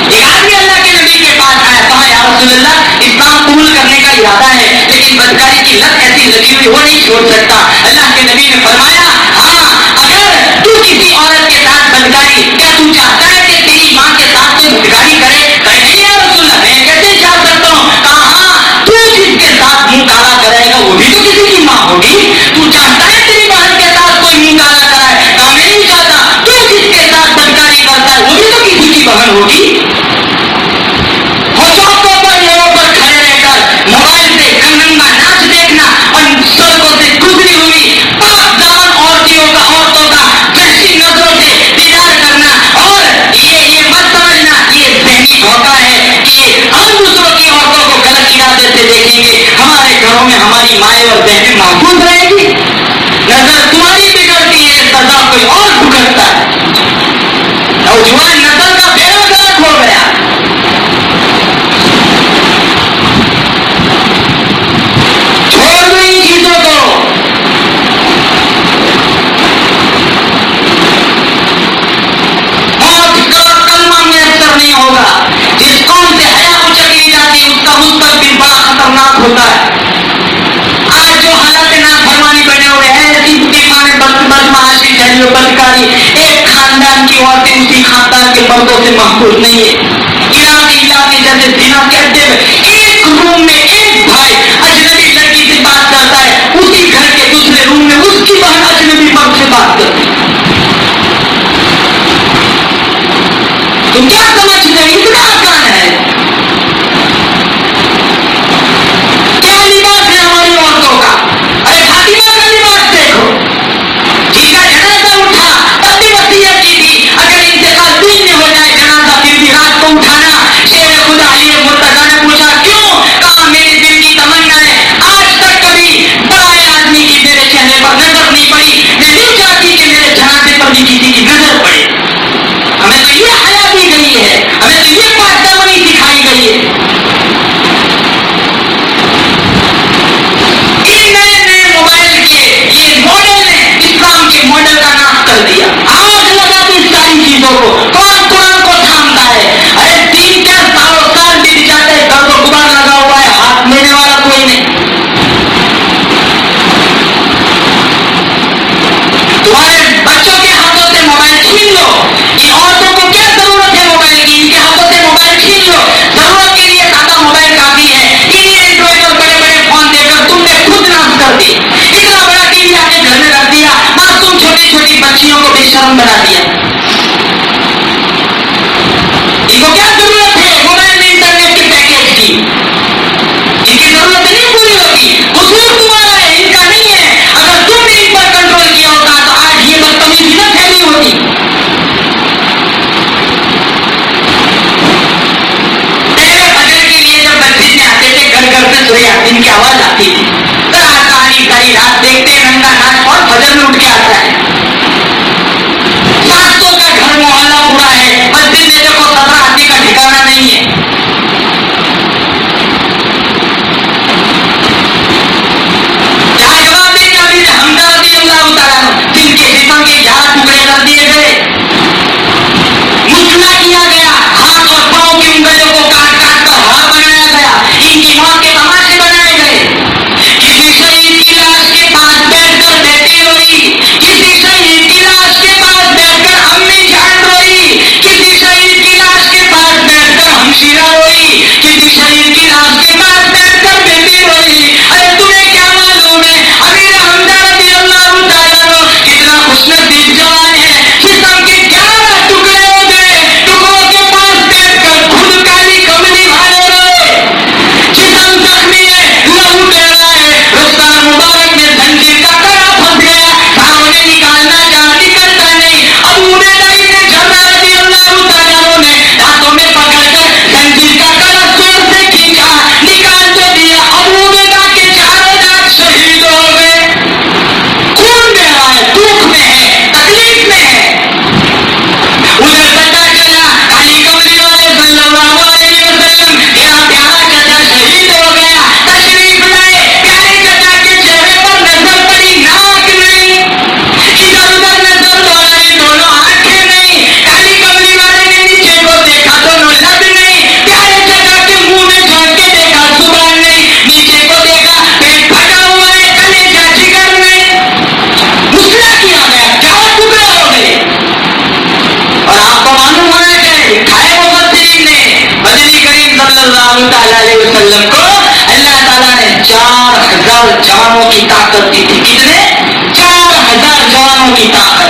ایک آدمی اللہ کے نبی کے پاس آیا, کہا یا رسول اللہ, اسلام قبول کرنے کا ارادہ ہے, لیکن بدکاری کی لت ایسی لگی ہوئی وہ نہیں چھوڑ سکتا. اللہ کے نبی نے فرمایا, ہاں اگر تو کسی عورت کے ساتھ بدکاری, کیا تو چاہتا ہے کہ تیری ماں کے ساتھ کوئی بدکاری کرے؟ کہے نہیں یا رسول اللہ, میں کیسے چاہ سکتا ہوں. کہا ہاں, تو جس کے ساتھ منہ کالا کرے گا وہ بھی تو کسی کی ماں ہوگی. تو چاہتا ہے تیری بہن کے ساتھ کوئی منہ کالا کرائے؟ کہا میں نہیں چاہتا. تو جس کے ساتھ بدکاری کرتا ہے وہ بھی تو کسی کی بہن ہوگی. چوکوں پر روڈوں پر کھڑے رہ کر موبائل سے ننگا ناچ دیکھنا اور سڑکوں سے گزری ہوئی پاک دامن عورتوں کا وحشی نظروں سے دیدار کرنا, اور یہ مت سمجھنا یہ ذہنی دھوکہ ہے کہ ہم دوسروں کی عورتوں کو غلط ارادے سے دیکھیں گے, ہمارے گھروں میں ہماری مائیں اور بہنیں محفوظ رہے گی. نظر تمہاری بگڑتی ہے, سزا کوئی اور بھگتتا ہے. نوجوان نسل کا بیڑا غرق ہو گیا. چھوڑ دو ان چیزوں کو. موت کا کلمہ میسر نہیں ہوگا. جس قوم سے حیا اچک لی جاتی ہے اس کا مستقبل بڑا خطرناک ہوتا ہے. آج جو حالات نافرمانی بنے ہوئے ہیں, ایسی بتیمانے بدمعاشی جھلی و بدکاری, ایک خاندان کی عورتیں اسی خاندان کے مردوں سے محفوظ نہیں ہے. علاقے جیسے زنا کے اڈے میں ایک روم میں ایک بھائی اجنبی لڑکی سے بات کرتا ہے, اسی گھر کے دوسرے روم میں اس کی بہن اجنبی مرد سے بات کرتی ہے. تم کیا سمجھتے ہیں اتنا آسان ہے؟ کیا لباس ہے ہماری عورتوں کا؟ ارے فاطمہ کا لباس دیکھو, جس کا جنازہ اٹھا تب بھی وصیت کی تھی की आवाज आती थी, सारी रात देखते हैं नंगा नाच और फजर में उठ के आता है। 700 का घर मोहल्ला पूरा है, मस्जिद में देखो 17 आदमी का ठिकाना नहीं है। क्या जवाब देंगे अमीर हमजा रज़ियल्लाहु ताला अन्हु, जिनके जिस्म के 11 टुकड़े कर दिए गए, मुसला किया गया, हाथ और पांव की उंगलियों को काट काट कर हार बनाया गया, इनकी मौत के तमाशे बनाए गए। किसी शहीद की लाश के पास बैठकर बेटी रोई, किसी शहीद की लाश के पास बैठकर अम्मी जान रोई, किसी शहीद की लाश के पास बैठकर हमशीरा रोई, किसी शहीद की लाश के पास बैठकर बेटी रोई। अरे तुम्हें क्या मालूम है अमीर हमजा रज़ियल्लाहु ताला अन्हु कितना खुशनसीब जवान है, जिस्म के 11 टुकड़े हो गए, टुकड़ों के पास बैठकर खुद काली कमली भाले रोए। जिस्म जख्मी है, लहू बह रहा है, रुस्तान मुबारक में जंजीर का कड़ा फंस गया, सारों ने निकालना चाहा, निकलता नहीं। अबू उबैदा इब्न जर्राह रज़ियल्लाहु ताला अन्हु ने दांतों में पकड़कर जंजीर का कड़ा जोर से खींचा, निकाल तो दिया। अबू उबैदा के 4 दांत शहीद हो गए। खून बह रहा है, दुख में है, तकलीफ में है। उधर पता चला काली कमली वाले सल्लल्लाहु अलैहि वसल्लम मेरा प्यारा चाचा शहीद हो गया, तशरीफ लाए। प्यारे चाचा के चेहरे पर नजर पड़ी, नाक नहीं, इधर उधर नजर दौड़ाई, दोनों आंखें नहीं। काली कमली वाले ने नीचे को देखा, दोनों लब नहीं। प्यारे चाचा के मुंह में झांक के देखा, जुबान नहीं। नीचे को देखा, पेट फटा हुआ है, कलेजा जिगर नहीं। मुसला किया गया, 11 टुकड़े हो गए। और आपको मालूम होना चाहिए खाए मुफस्सिरीन ने बदरी करीम सल्लल्लाहु ताला अलैहि वसल्लम को अल्लाह ताला ने 4000 जवानों की ताकत दी थी। कितने? 4000 जवानों की ताकत।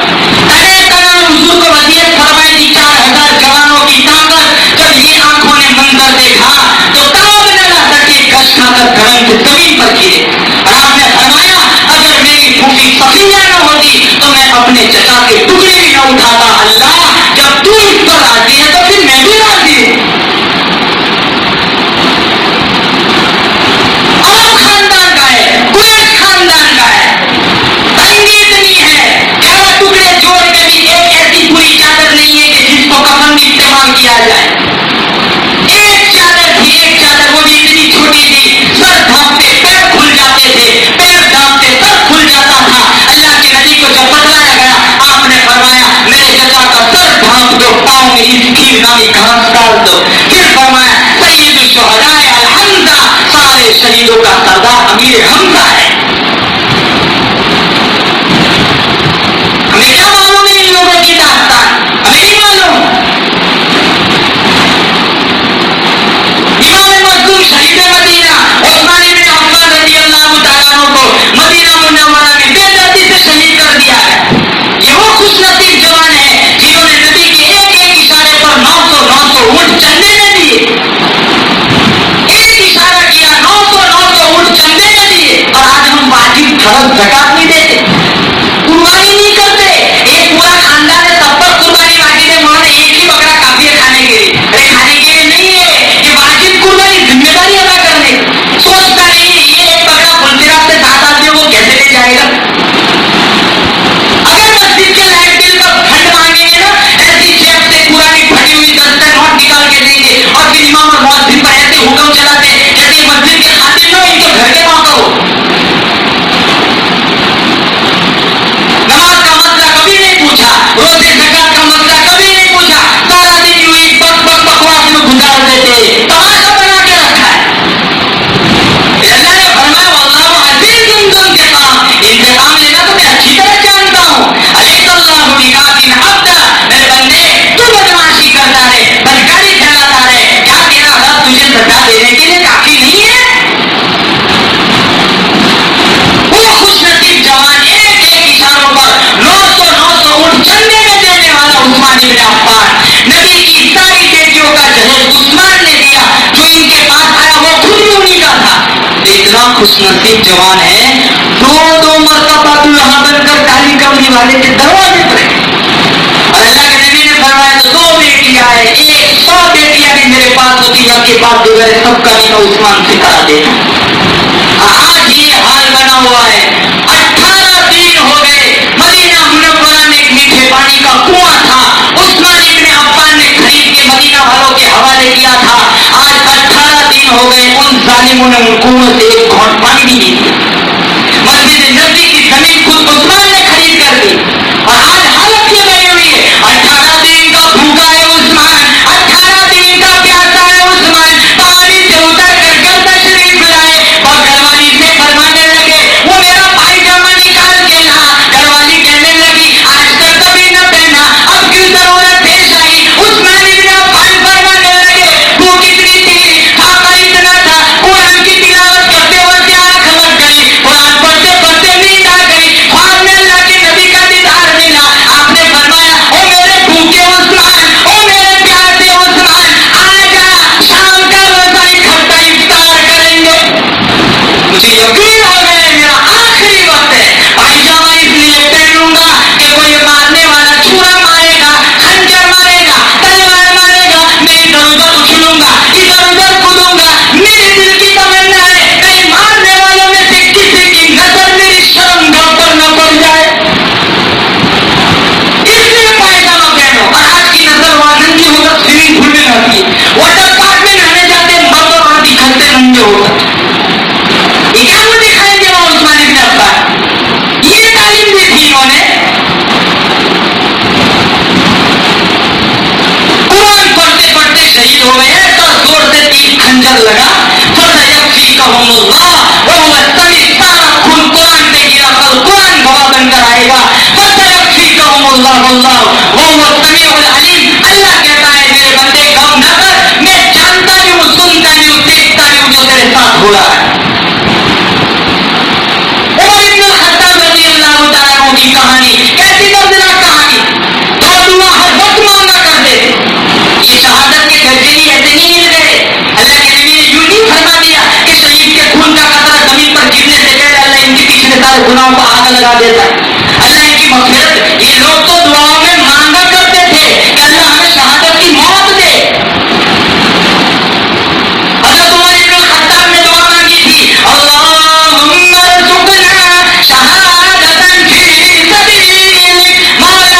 तने तनाम हुजूर को वसीयत फरमाई थी 4000 जवानों की ताकत। जब ये आंखों ने मंजर देखा तो ताब न ला सके, कश खाकर गरम से जमीन पर गिरे। और आपने फरमाया अगर मेरी फूफी सफिया न होती तो मैं अपने चचा के टुकड़े भी न उठाता। अल्लाह जब तू इस पर राजी है तो फिर मैं भी राजी हूं। और खानदान का है, कुरैश खानदान का है, तंगी इतनी है, 11 टुकड़े जोड़ के भी एक ऐसी पूरी चादर नहीं है कि जिसको कफन में इस्तेमाल किया जाए। एक चादर थी, एक चादर, वो भी इतनी छोटी थी, सर ढांपते पैर खुल जाते थे, पैर ढांपते सर खुल जाता था। अल्लाह के नबी को जब बतलाया गया, आपने फरमाया मेरे चचा का सर ढांप दो, पांव में इसकी नामी घास डाल दो। फिर फरमाया सैयदुश शुहदाए अल हमजा, सारे शहीदों का सरदार अमीर हमजा है। हमें क्या मालूम है इन लोगों की दास्तान, हमें नहीं मालूम। इमाम मखदूम शहीद मदीना उस्मान इब्न अफ़्फ़ान रज़ियल्लाहु ताला अन्हु को मदीना मुनव्वरा में बेदर्दी से शहीद कर दिया गया। ये वो खुशनसीब जवान है जिन्होंने नबी के एक एक इशारे पर 900 ऊंट चंदे में दिए। एक इशारा किया, 900 ऊंट चंदे में दिए। और आज हम वाजिब फर्ज ज़कात नहीं देते, कुर्बानी नहीं करते। एक पूरा खानदान है, सब पर कुर्बानी वाजिब है, उन्होंने एक ही बकरा काफी है खाने के लिए। अरे खाने के लिए नहीं है, ये वाजिब कुर्बानी जिम्मेदारी अदा करने। सोचता नहीं है ये एक बकरा फुलसिरात से 7 आदमियों को कैसे ले जाएगा। अगर मस्जिद के लाइट बिल का फंड मांगेंगे ना, ऐसी जेब से पुरानी फटी हुई 10 का नोट निकाल के देंगे और फिर इमाम और मुअज्जिन पर ऐसे हुक्म चलाते जैसे मस्जिद के खातिर लो, इनको घर के मौका हो। नमाज का मसला कभी नहीं पूछा, रोजे ज़कात का मसला कभी नहीं पूछा, सारा दिन यूं ही बकवास में गुजार देते, तमाशा बना के रखा है। अल्लाह ने फरमाया वल्लाहु अज़ीज़ुन ज़ुल इंतिकाम, इंतकाम लेना तो मैं अच्छी तरह जानता हूँ। अलैहिस्सलाहु बिकाफिन अब्दा, मेरे बंदे तू बदमाशी करता रहे, बदकारी फैलाता रहे, क्या तेरा रब तुझे सजा देने के लिए काफी नहीं है? वो खुशनसीब जवान एक एक इशारों पर 900 ऊंट चंदे में देने वाला उस्मान इब्न अफ़्फ़ान, नबी की सारी बेटियों का जहेज उस्मान ने दिया। जो इनके पास आया वो खुद भी उन्हीं का था। इतना खुशनसीब जवान है, 2 मरतबा तो यहाँ बनकर काली कमली वाले के दरवाजे पर है। और अल्लाह के नबी ने फरमाया तो 2 बेटियां है, 100 बेटियां भी मेरे पास होती, आपके पास जो है सबका निकाह उस्मान से करा देना। मुजाहिमों ने उन कुओं से एक घोंट पानी भी नहीं दिया। मस्जिद नबी की जमीन खुद उस्मान ने खरीद कर दी और आज हालत ये बनी हुई है, 18 दिन का भूखा है उस्मान, 18 दिन का प्यासा है उस्मान, पानी से उतर कर जब तशरीफ लाए और घरवाली से फरमाने लगे वो मेरा पायजामा निकाल के ला। घरवाली कहने लगी आज तक कभी न पहना, अब क्यों जरूरत पेश आई। उस्मान इब्न अफ़्फ़ान फरमाने लगे भूख इतनी थी, खाका इतना था, कुरान की तिलावत करते वक्त आंख लग गई, कुरान पढ़ते पढ़ते नींद आ गई, ख्वाब में अल्लाह के नबी का दीदार मिला। आपने फरमाया ओ मेरे भूखे उस्मान, ओ मेरे प्यासे उस्मान, आजा शाम का रोजा इकट्ठा इफ्तार करेंगे। मुझे यकीन हो गया मेरा आखिरी वक्त है, पायजामा इसलिए पहनूंगा कि कोई मारने वाला छुरा मारेगा, खंजर मारेगा, तलवार मारेगा, मैं इधर उधर उछलूंगा, इधर उधर कूदूंगा। मेरे दिल की तमन्ना है कहीं मारने वालों में से किसी की नजर मेरी शर्मगाह पर न पड़ जाए, इसलिए पायजामा पहनो। और आज की नजर वहां नंगी होकर स्विमिंग पूल में रहती है, वाटर पार्क में नहाने जाते मर्द और औरत इकट्ठे नंगे होकर क्या दिखाएंगे वहां उस्मान इब्न अफ़्फ़ान। ये तालीम दी थी इन्होंने। कुरान पढ़ते पढ़ते शहीद हो गए, ऐसा जोर से तीर खंजर लगा, फसयक्फ़ीकहुमुल्लाह वहुव अस्समीअ, सारा खून कुरान पे गिरा, कल कुरान गवाह बनकर आएगा। फसयक्फ़ीकहुमुल्लाह वहुव अस्समीउल अलीम, अल्लाह कहता है मेरे बंदे गम न कर, मैं जानता भी हूँ, सुनता भी हूँ, देखता भी हूँ जो तेरे साथ हो रहा है। उमर इब्न खत्ताब रज़ियल्लाहु तआला अन्हु की कहानी कैसी दर्दनाक कहानी, दो दुआ हर वक्त मांगा करते थे। ये शहादत के दर्जे ही ऐसे नहीं मिल गए, अल्लाह के नबी ने यूं नहीं फरमा दिया कि शहीद के खून का कतरा जमीन पर गिरने से पहले अल्लाह इनके पिछले सारे गुनाहों को आग लगा देता है। अल्लाह इनकी मग़फ़िरत, ये लोग तो दुआओं में मांगा करते थे कि अल्लाह हमें शहादत की मौत दे। हज़रत उमर इब्न खत्ताब ने दुआ मांगी थी, अल्लाहुम्मा रज़ुक़ना शहादतन फी सबीलिक, मौला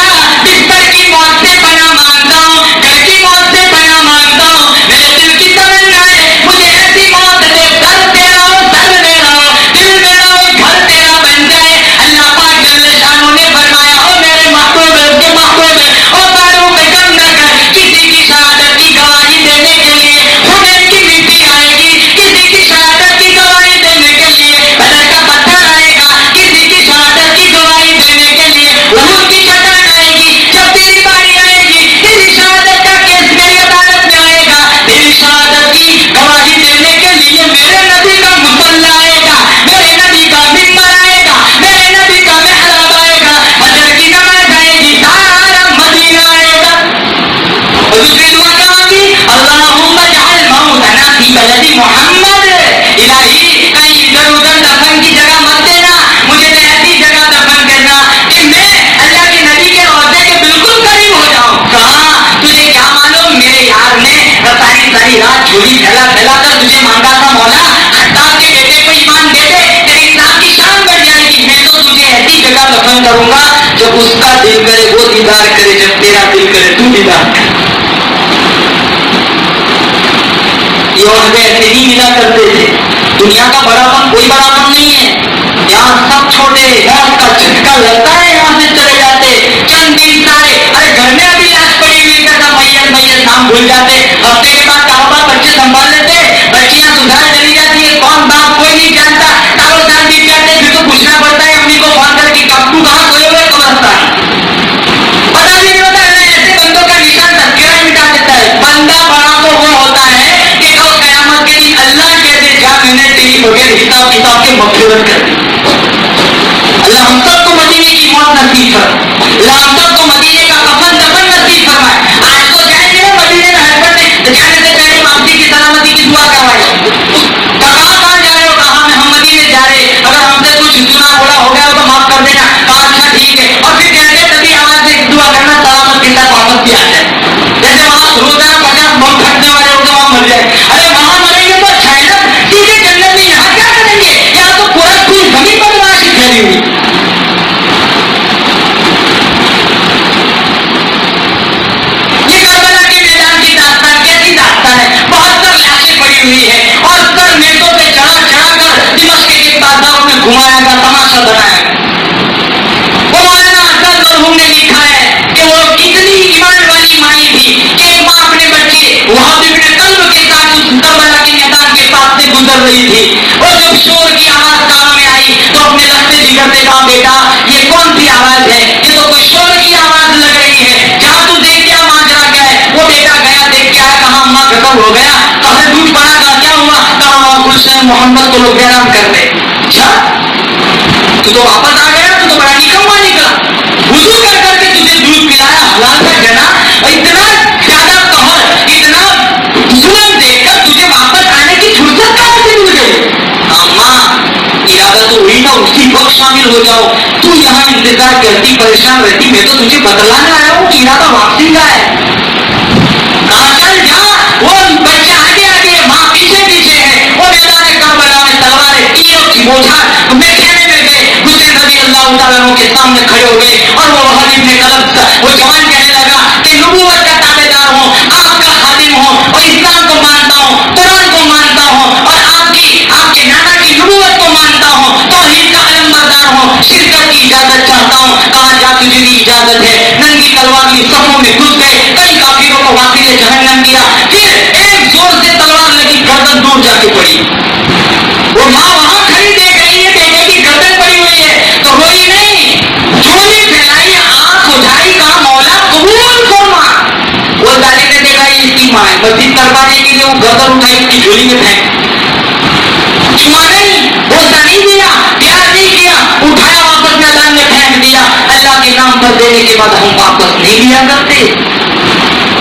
बिस्तर की मौत से पनाह मांगता हूँ, घर की मौत से पनाह मांगता हूँ, मेरे दिल की तमन्ना है मुझे ऐसी मौत दे, घर तेरा हो, घर मेरा हो, दिल मेरा हो, घर तेरा बन जाए। अल्लाह पाक जल्ले शानो ने फरमाया ओ मेरे महबूब के महबूब, ओ फारूक गम न कर, किसी की शहादत की गवाही देने के लिए हुनैन की मिट्टी आएगी, किसी की शहादत की गवाही देने के लिए बदर का पत्थर आएगा, किसी की शहादत की गवाही देने के लिए उहद की चट्टान आएगी। जब तेरी बारी आएगी, तेरी शहादत का केस मेरी अदालत में आएगा, तेरी शहादत की गवाही देने के लिए मेरे नबी का मुसल्ला आएगा, मेरे नबी का मिंबर आएगा, मेरे नबी का मेहराब आएगा, फजर की नमाज आएगी, सारा मदीना आएगा। और दूसरी दुआ क्या मांगी, अल्लाहुम्मा जअल मौतना फी बलदी मुहम्मद, इलाही कहीं इधर उधर दफन की जगह मत देना, मुझे तो ऐसी जगह दफन करना कि मैं अल्लाह के नबी के रोज़े के बिल्कुल करीब हो जाऊं। कहा तुझे क्या मालूम, मेरे यार ने सारी सारी रात झोली फैला फैला कर तुझे मांगा था, मौला खत्ताब के बेटे को ईमान दे दे, तेरी इस्लाम की शान बढ़ जाएगी। मैं तो तुझे ऐसी जगह दफन करूंगा जब उसका दिल करे वो दीदार करे, जब तेरा दिल करे तू दीदार करे। ये औरतें ऐसे ही मिला करते थे। दुनिया का बड़ापन कोई बड़ापन नहीं है, यहाँ सब छोटे, मौत का झटका लगता है यहाँ से चले जाते, चंद दिन सारे, अरे घर में अभी लाश पड़ी हुई करता मैयत मैयत नाम भूल जाते, हफ्ते के बाद कारोबार बच्चे संभाल लेते, बच्चियां सुधार चली जाती है, कौन बाप कोई नहीं जानता, सालों साल बीत जाते, फिर तो पूछना पड़ता है अम्मी को फोन करके कब तू कहाँ सोए हुए कब्रिस्तान, पता नहीं होता है। ऐसे बंदों का निशान तस्करा मिटा देता है। बंदा बड़ा तो वो होता है कि कल कयामत के दिन अल्लाह कहते जा मैंने तेरी बगैर हिसाब किताब के मग़फ़िरत कर दी। अल्लाह हम सबको मदीने की मौत नसीब फरमाए, अल्लाह हम सबको मदीने का कफन दफन नसीब फरमाए। आज तो जाएंगे ना मदीने में हजरत ने जाने से पहले वापसी की सलामती की दुआ करवाई। कहाँ जा रहे हो, कहा हम मदीने जा रहे, अगर हमसे कुछ सुना बोला हो गया तो माफ कर देना। कहा अच्छा ठीक है, और फिर कहते तभी आवाज से दुआ करना सलामत के साथ वापस भी आ जाए। जैसे वहां रोजाना 50 बम फटने वाले होते वहां मर जाए, अरे वहां मरेंगे तो अच्छा है ना, सीधे जन्नत में। यहाँ क्या करेंगे, यहाँ तो पूरा पूरी जमीन पर लाश फैली हुई। गुजर रही थी, और जब शोर की आवाज कानों में आई तो अपने लगते जिगर से कहा, बेटा ये कौन सी आवाज है, ये तो कोई शोर की आवाज लग रही है, जा तू देख क्या माजरा क्या है। वो बेटा गया, देख क्या है, कहा अम्मा खत्म हो गया, कहा दूध पड़ा, कहा क्या हुआ, कहा गुलशन मोहम्मद को लोग हैरान कर रहे। अच्छा तू तो वापस आ गया, तू तो बड़ा निकम्मा निकला, वुजू कर करके तुझे दूध पिलाया, हलाल का जना, इतना ज्यादा कहर, इतना जुल्म देखकर तुझे वापस आने की फुर्सत कहां से मिल गई। अम्मा इरादा तो हुई ना उसी वक्त शामिल हो जाओ, तू यहाँ इंतजार करती परेशान रहती, मैं तो तुझे बतलाने आया हूँ कि इरादा वापसी का है। कहा चल जा, वो बच्चे आगे आगे माँ पीछे पीछे है, वो मैदान करबला में तलवारें तीरों की बौछार में खेमे में गए, हुसैन रज़ी अल्लाह तआला अन्हु के सामने खड़े हो गए और वो वहाब इब्न कलब वो जवान कहने लगा कि नबूवत का ताबेदार हूँ, आपका खादिम हूँ और इस्लाम को मानता हूँ, कुरान को मानता हूँ और आपके नाना की नबूवत को मानता हूँ, तौहीद का अलमबरदार हूँ, शिरकत की इजाजत चाहता हूँ। कहा जा तुझे भी इजाजत है। नंगी तलवार ली, सफों में घुस गए, कई काफिरों को वाकिले जहन्नम दिया, फिर एक जोर से तलवार लगी, गर्दन दूर जाके पड़ी। वो माँ वहां खड़ी देख रही है, बेटे की गर्दन पड़ी हुई है तो रोई नहीं, झोली फैलाई, आंख उठाई, कहा मौला कबूल फरमा। वो जालिम ने देखा ये इसकी माँ है, मस्जिद करवाने के लिए वो गर्दन उठाई, उसकी झोली में फेंक, चुमा नहीं, बोसा नहीं दिया, प्यार नहीं किया, उठाया वापस मैदान में फेंक दिया। अल्लाह के नाम पर देने के बाद हम वापस नहीं लिया करते।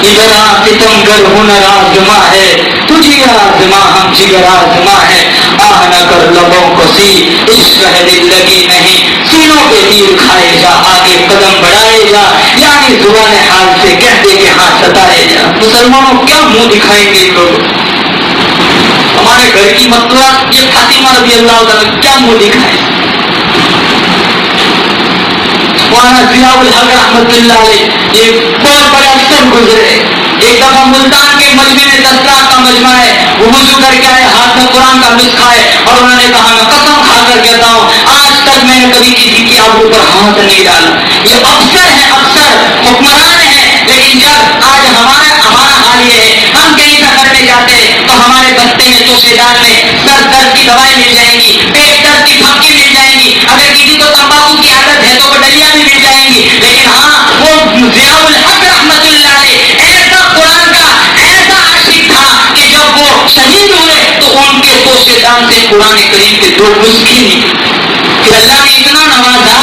इधर सितमगर हुनर आजमा है, तुझे आजमा हम जिगर आजमा है, आह न कर लबों को सी, इश्क है दिल लगी नहीं, सीनों पे तीर खाए जा, आगे कदम बढ़ाए जा, यानी जुबान हाल से कहते के हाथ सताए जा। मुसलमानों क्या मुंह दिखाएंगे लोग, हमारे घर की मसला ये फातिमा रज़ी अल्लाह तआला क्या मुंह दिखाए। मौलाना ज़ियाउल हक रहमतुल्लाह अलैह ये बहुत बड़े अफसर गुजरे। एक दफा मुल्तान के मजमे में 10 लाख का मजमा है, वो वुजू करके आए, हाथ में कुरान का नुस्खा है और उन्होंने कहा मैं कसम खाकर कहता हूँ आज तक मैंने कभी किसी की आबरू पर हाथ नहीं डाला। ये अफसर है, अफसर हुक्मरान है, लेकिन जब आज हमारा हाल ये है, हम कहीं सफर में जाते हैं तो हमारे बस्ते में तोशेदार में सर दर्द की दवाएं मिल जाएंगी, पेट दर्द की फक्की मिल जाएंगी, अगर किसी को तंबाकू की आदत है तो वो डलिया भी मिल जाएंगी। लेकिन हाँ वो ज़ियाउल हक रहमतुल्लाह अलैह ऐसा कुरान का ऐसा आशिक था कि जब वो शहीद हुए तो उनके तोशेदार से कुरान करीम के 2 नुस्खे निकले। फिर अल्लाह ने इतना नवाजा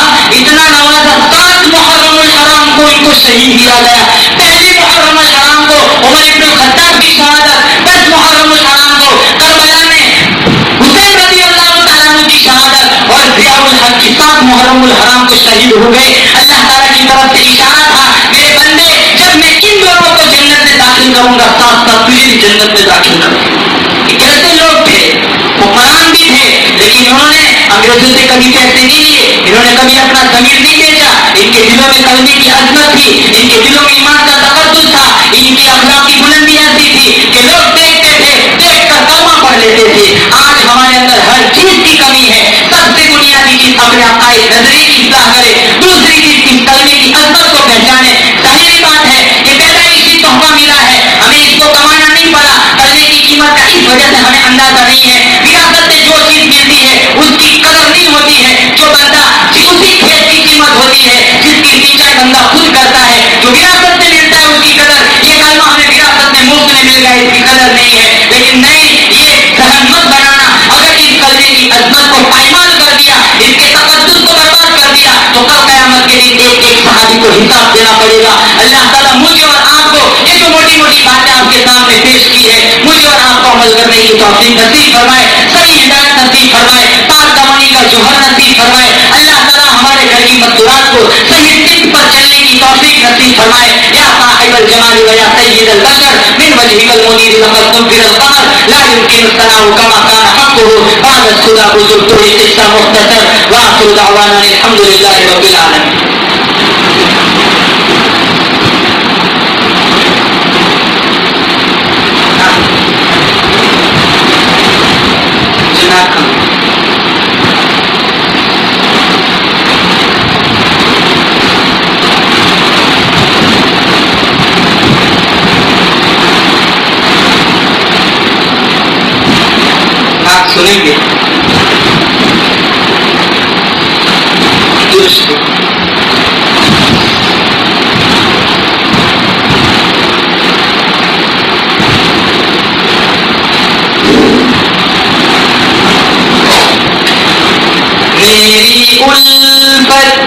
7 मुहर्रमुल हराम को इनको शहीद किया गया। पहले मुहर्रमुल हराम को उमर इब्न खत्ताब की शहादत, 10 मुहर्रमुल हराम को करबला में हुसैन रज़ी अल्लाह तआला अन्हु की शहादत और ज़ियाउल हक की 7 मुहर्रमुल हराम को शहीद हो गए। अल्लाह ताला की तरफ से इशारा था मेरे बंदे जब मैं इन दोनों को जन्नत में दाखिल करूंगा साथ साथ तुझे भी जन्नत में दाखिल करूंगा। कैसे लोग थे, हुक्मरान भी थे, लेकिन इन्होंने अंग्रेजों से कभी पैसे नहीं लिए, इन्होंने कभी अपना जमीर नहीं बेचा, इनके दिलों में कलमे की अजमत थी, इनके दिलों में ईमान का तकद्दुस था, इनकी अखलाक की बुलंदी ऐसी थी कि लोग देखते थे, देखकर कलमा पढ़ लेते थे। आज हमारे अंदर हर चीज की कमी है, सबसे बुनियादी चीज अपने अकायद नजरिए की इस्लाह करे, दूसरी चीज की कलमे की अजमत को पहचाने। जाहिर बात है कि पैदाइशी तोहफा मिला है, हमें इसको कमाना नहीं पड़ा, कलमे की कीमत का इस वजह से हमें अंदाजा नहीं है, विरासत से जो चीज मिलती है उसकी कदर नहीं होती है, जो बंदा उसी खेत की कीमत होती है जिसकी सिंचाई बंदा खुद करता है, जो विरासत से मिलता है उसकी कदर। ये कलमा हमें विरासत में मुफ्त में मिल गया, इसकी कदर नहीं है। लेकिन नहीं, ये जहन मत बनाना, अगर इस कलमे की अजमत को पायमाल कर दिया, इसके तकद्दुस को बर्बाद कर दिया तो कल क़यामत के दिन एक एक सहाबी को हिसाब देना पड़ेगा। अल्लाह ताला मुझे और आपको ये जो मोटी मोटी बातें आपके सामने पेश की है, मुझे और आपको अमल करने की तौफीक नसीब फरमाए, सही हिदायत नसीब फरमाए, पाक दामनी का जोहर नसीब फरमाए। अल्लाह ताला हमारे घर की मस्तूरात को सही सिद्ध पर चलने की तौफीक नसीब फरमाए। या साहिबल जमाल व या सय्यिदल बशर मिन वजहिकल मुनीर लक़द मुनज़िरल क़मर ला युमकिनु सनाउ कमा कान हक़्क़ुहु बाद खुदा बुजुर्ग तो ये किस्सा मुख्तसर व आखिरु दअवाना अल्हम्दुलिल्लाहि रब्बिल आलमीन। بات سنیں گے. میری الفت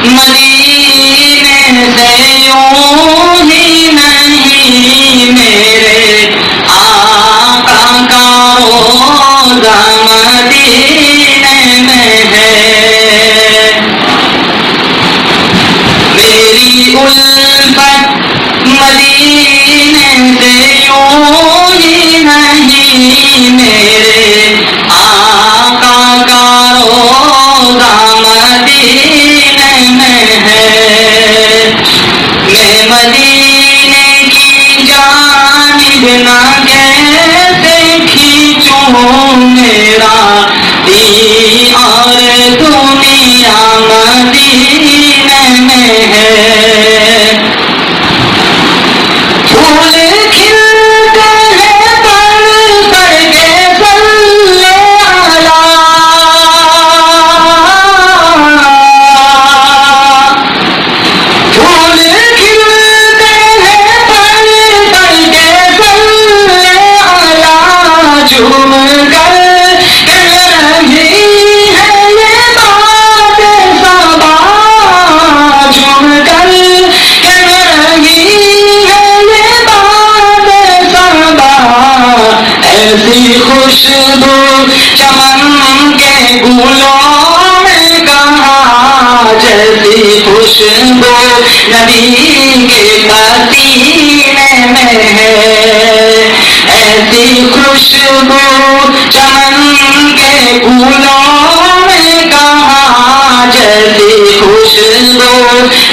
مدینے سے یوں ہی نہیں، میرے آقا کا روضہ مدینے میں ہے. میری الفت مدینے سے یوں ہی نہیں، میرے آقا کا روضہ مدینے میں ہے. میں مدینے کی جانب نہ کیسے کھینچوں، میرا اور دنیا مدینے میں ہے. پھول کھلتے ہیں پر پر کے صلی اللہ، پھول کھلتے ہیں پر پر کے صلی اللہ، جھوم کر ایسی خوشبو چمن کے گلوں میں کہاں، جیسی خوشبو نبی کے پسینے میں ہے. ایسی خوشبو چمن کے گلوں میں کہاں، جیسی خوشبو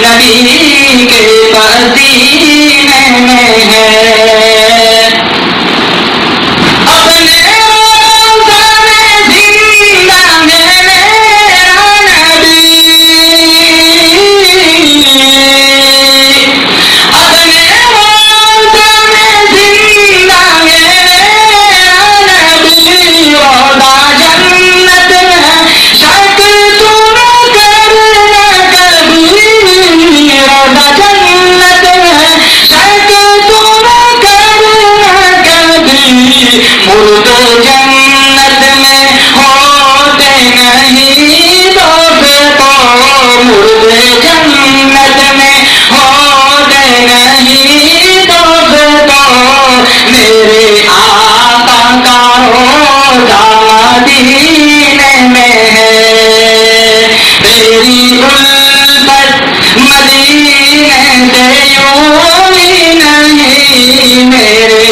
نبی کے پسینے میں ہے. مرد جنت میں ہوتے نہیں دوستوں، مرد جنت میں ہوتے نہیں دوستوں، میرے آقا کا روضہ مدینے میں ہے. میری الفت مدینے سے یوں ہی نہیں، میرے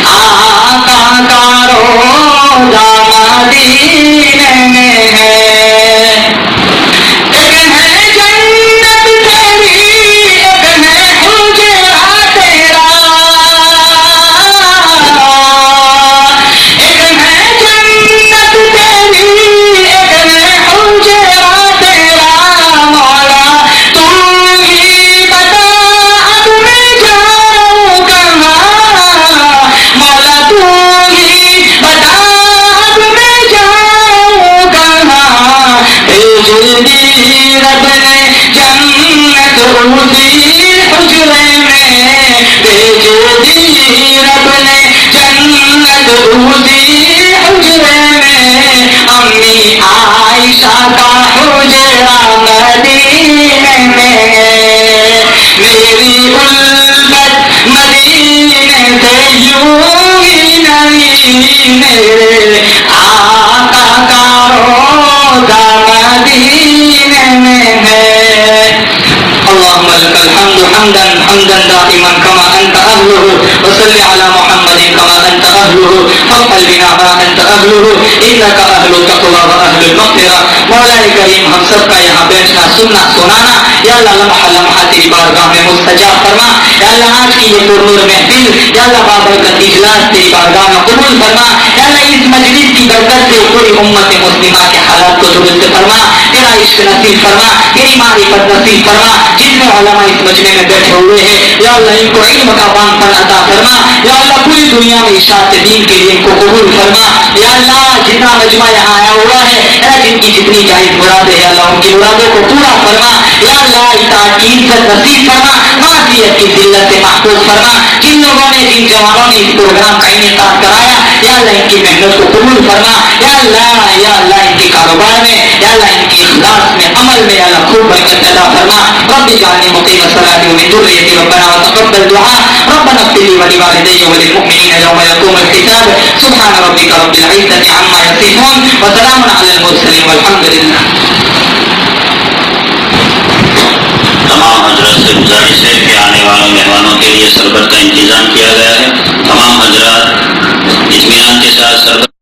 آقا کا روضہ مدینے میں ہے. ایک ہے جنت تیری، ایک ہے حجرہ تیرا، ایک ہے جنت تیری، ایک ہے حجرہ تیرا. مولا تو ہی بتا اب میں جاؤں کہاں، مولا تو ہی بتا اب میں جاؤں کہاں. بھیج دی رب نے جنت اسی حجرے میں، بھیج دی رب نے جنت اسی حجرے میں. امی عائشہ کا حجرہ مدینے میں ہے. میری الفت مدینے سے یوں ہی نہیں، میرے آقا کا روضہ مدینے میں ہے. اللهم لك الحمد حمدا حمدا دائما كما انت اهله، وصل على محمد كما انت اهله، فافعل بنا ما انت اهله، انك اهل التقوى واهل المغفرة. مولا کریم ہم سب کا یہاں بیٹھنا سننا سنانا یا اللہ لمحہ لمحہ تیری بارگاہ میں مستجاب فرما. یا اللہ آج کی یہ پرنور محفل یا اللہ بابرکت اجلاس تیری بارگاہ میں قبول فرما. یا اللہ اس مجلس کی برکت سے پوری امت مسلمہ کے حالات کو درست فرما. تیرا عشق نصیب فرما، تیری معرفت نصیب فرما. جتنے علماء اس مجمع میں بیٹھے ہوئے ہیں یا اللہ ان کو علم کا بان عطا فرما. یا اللہ پوری دنیا میں اشاعت دین کے لیے ان کو قبول فرما. یا اللہ جتنا مجمع یہاں آیا ہوا ہے، جن کی جتنی جائز مراد ہے اللہ ان کی مرادوں کو پورا فرما، یا اللہ اطاعت کی عزت نصیب فرما، معصیت کی ذلت سے محفوظ فرما، جن لوگوں نے جن جوانوں نے اس پروگرام کا انعقاد کرایا یا اللہ ان کی محنت کو قبول فرما، یا اللہ ان کے کاروبار میں، یا اللہ ان کی اخلاص میں، عمل میں اللہ خوب برکت عطا فرما، رب اجعلنی مقیم الصلاۃ ومن ذریتی ربنا وتقبل دعاء، ربنا اغفر لي ولوالدي وللمؤمنين يوم يقوم الحساب، سبحان ربك رب العزة عما يصفون وسلام على المرسلين والحمد لله۔ تمام حضرات سے گزارش ہے کہ آنے والے مہمانوں کے لیے شربت کا انتظام کیا گیا ہے، تمام حضرات اطمینان کے ساتھ شربت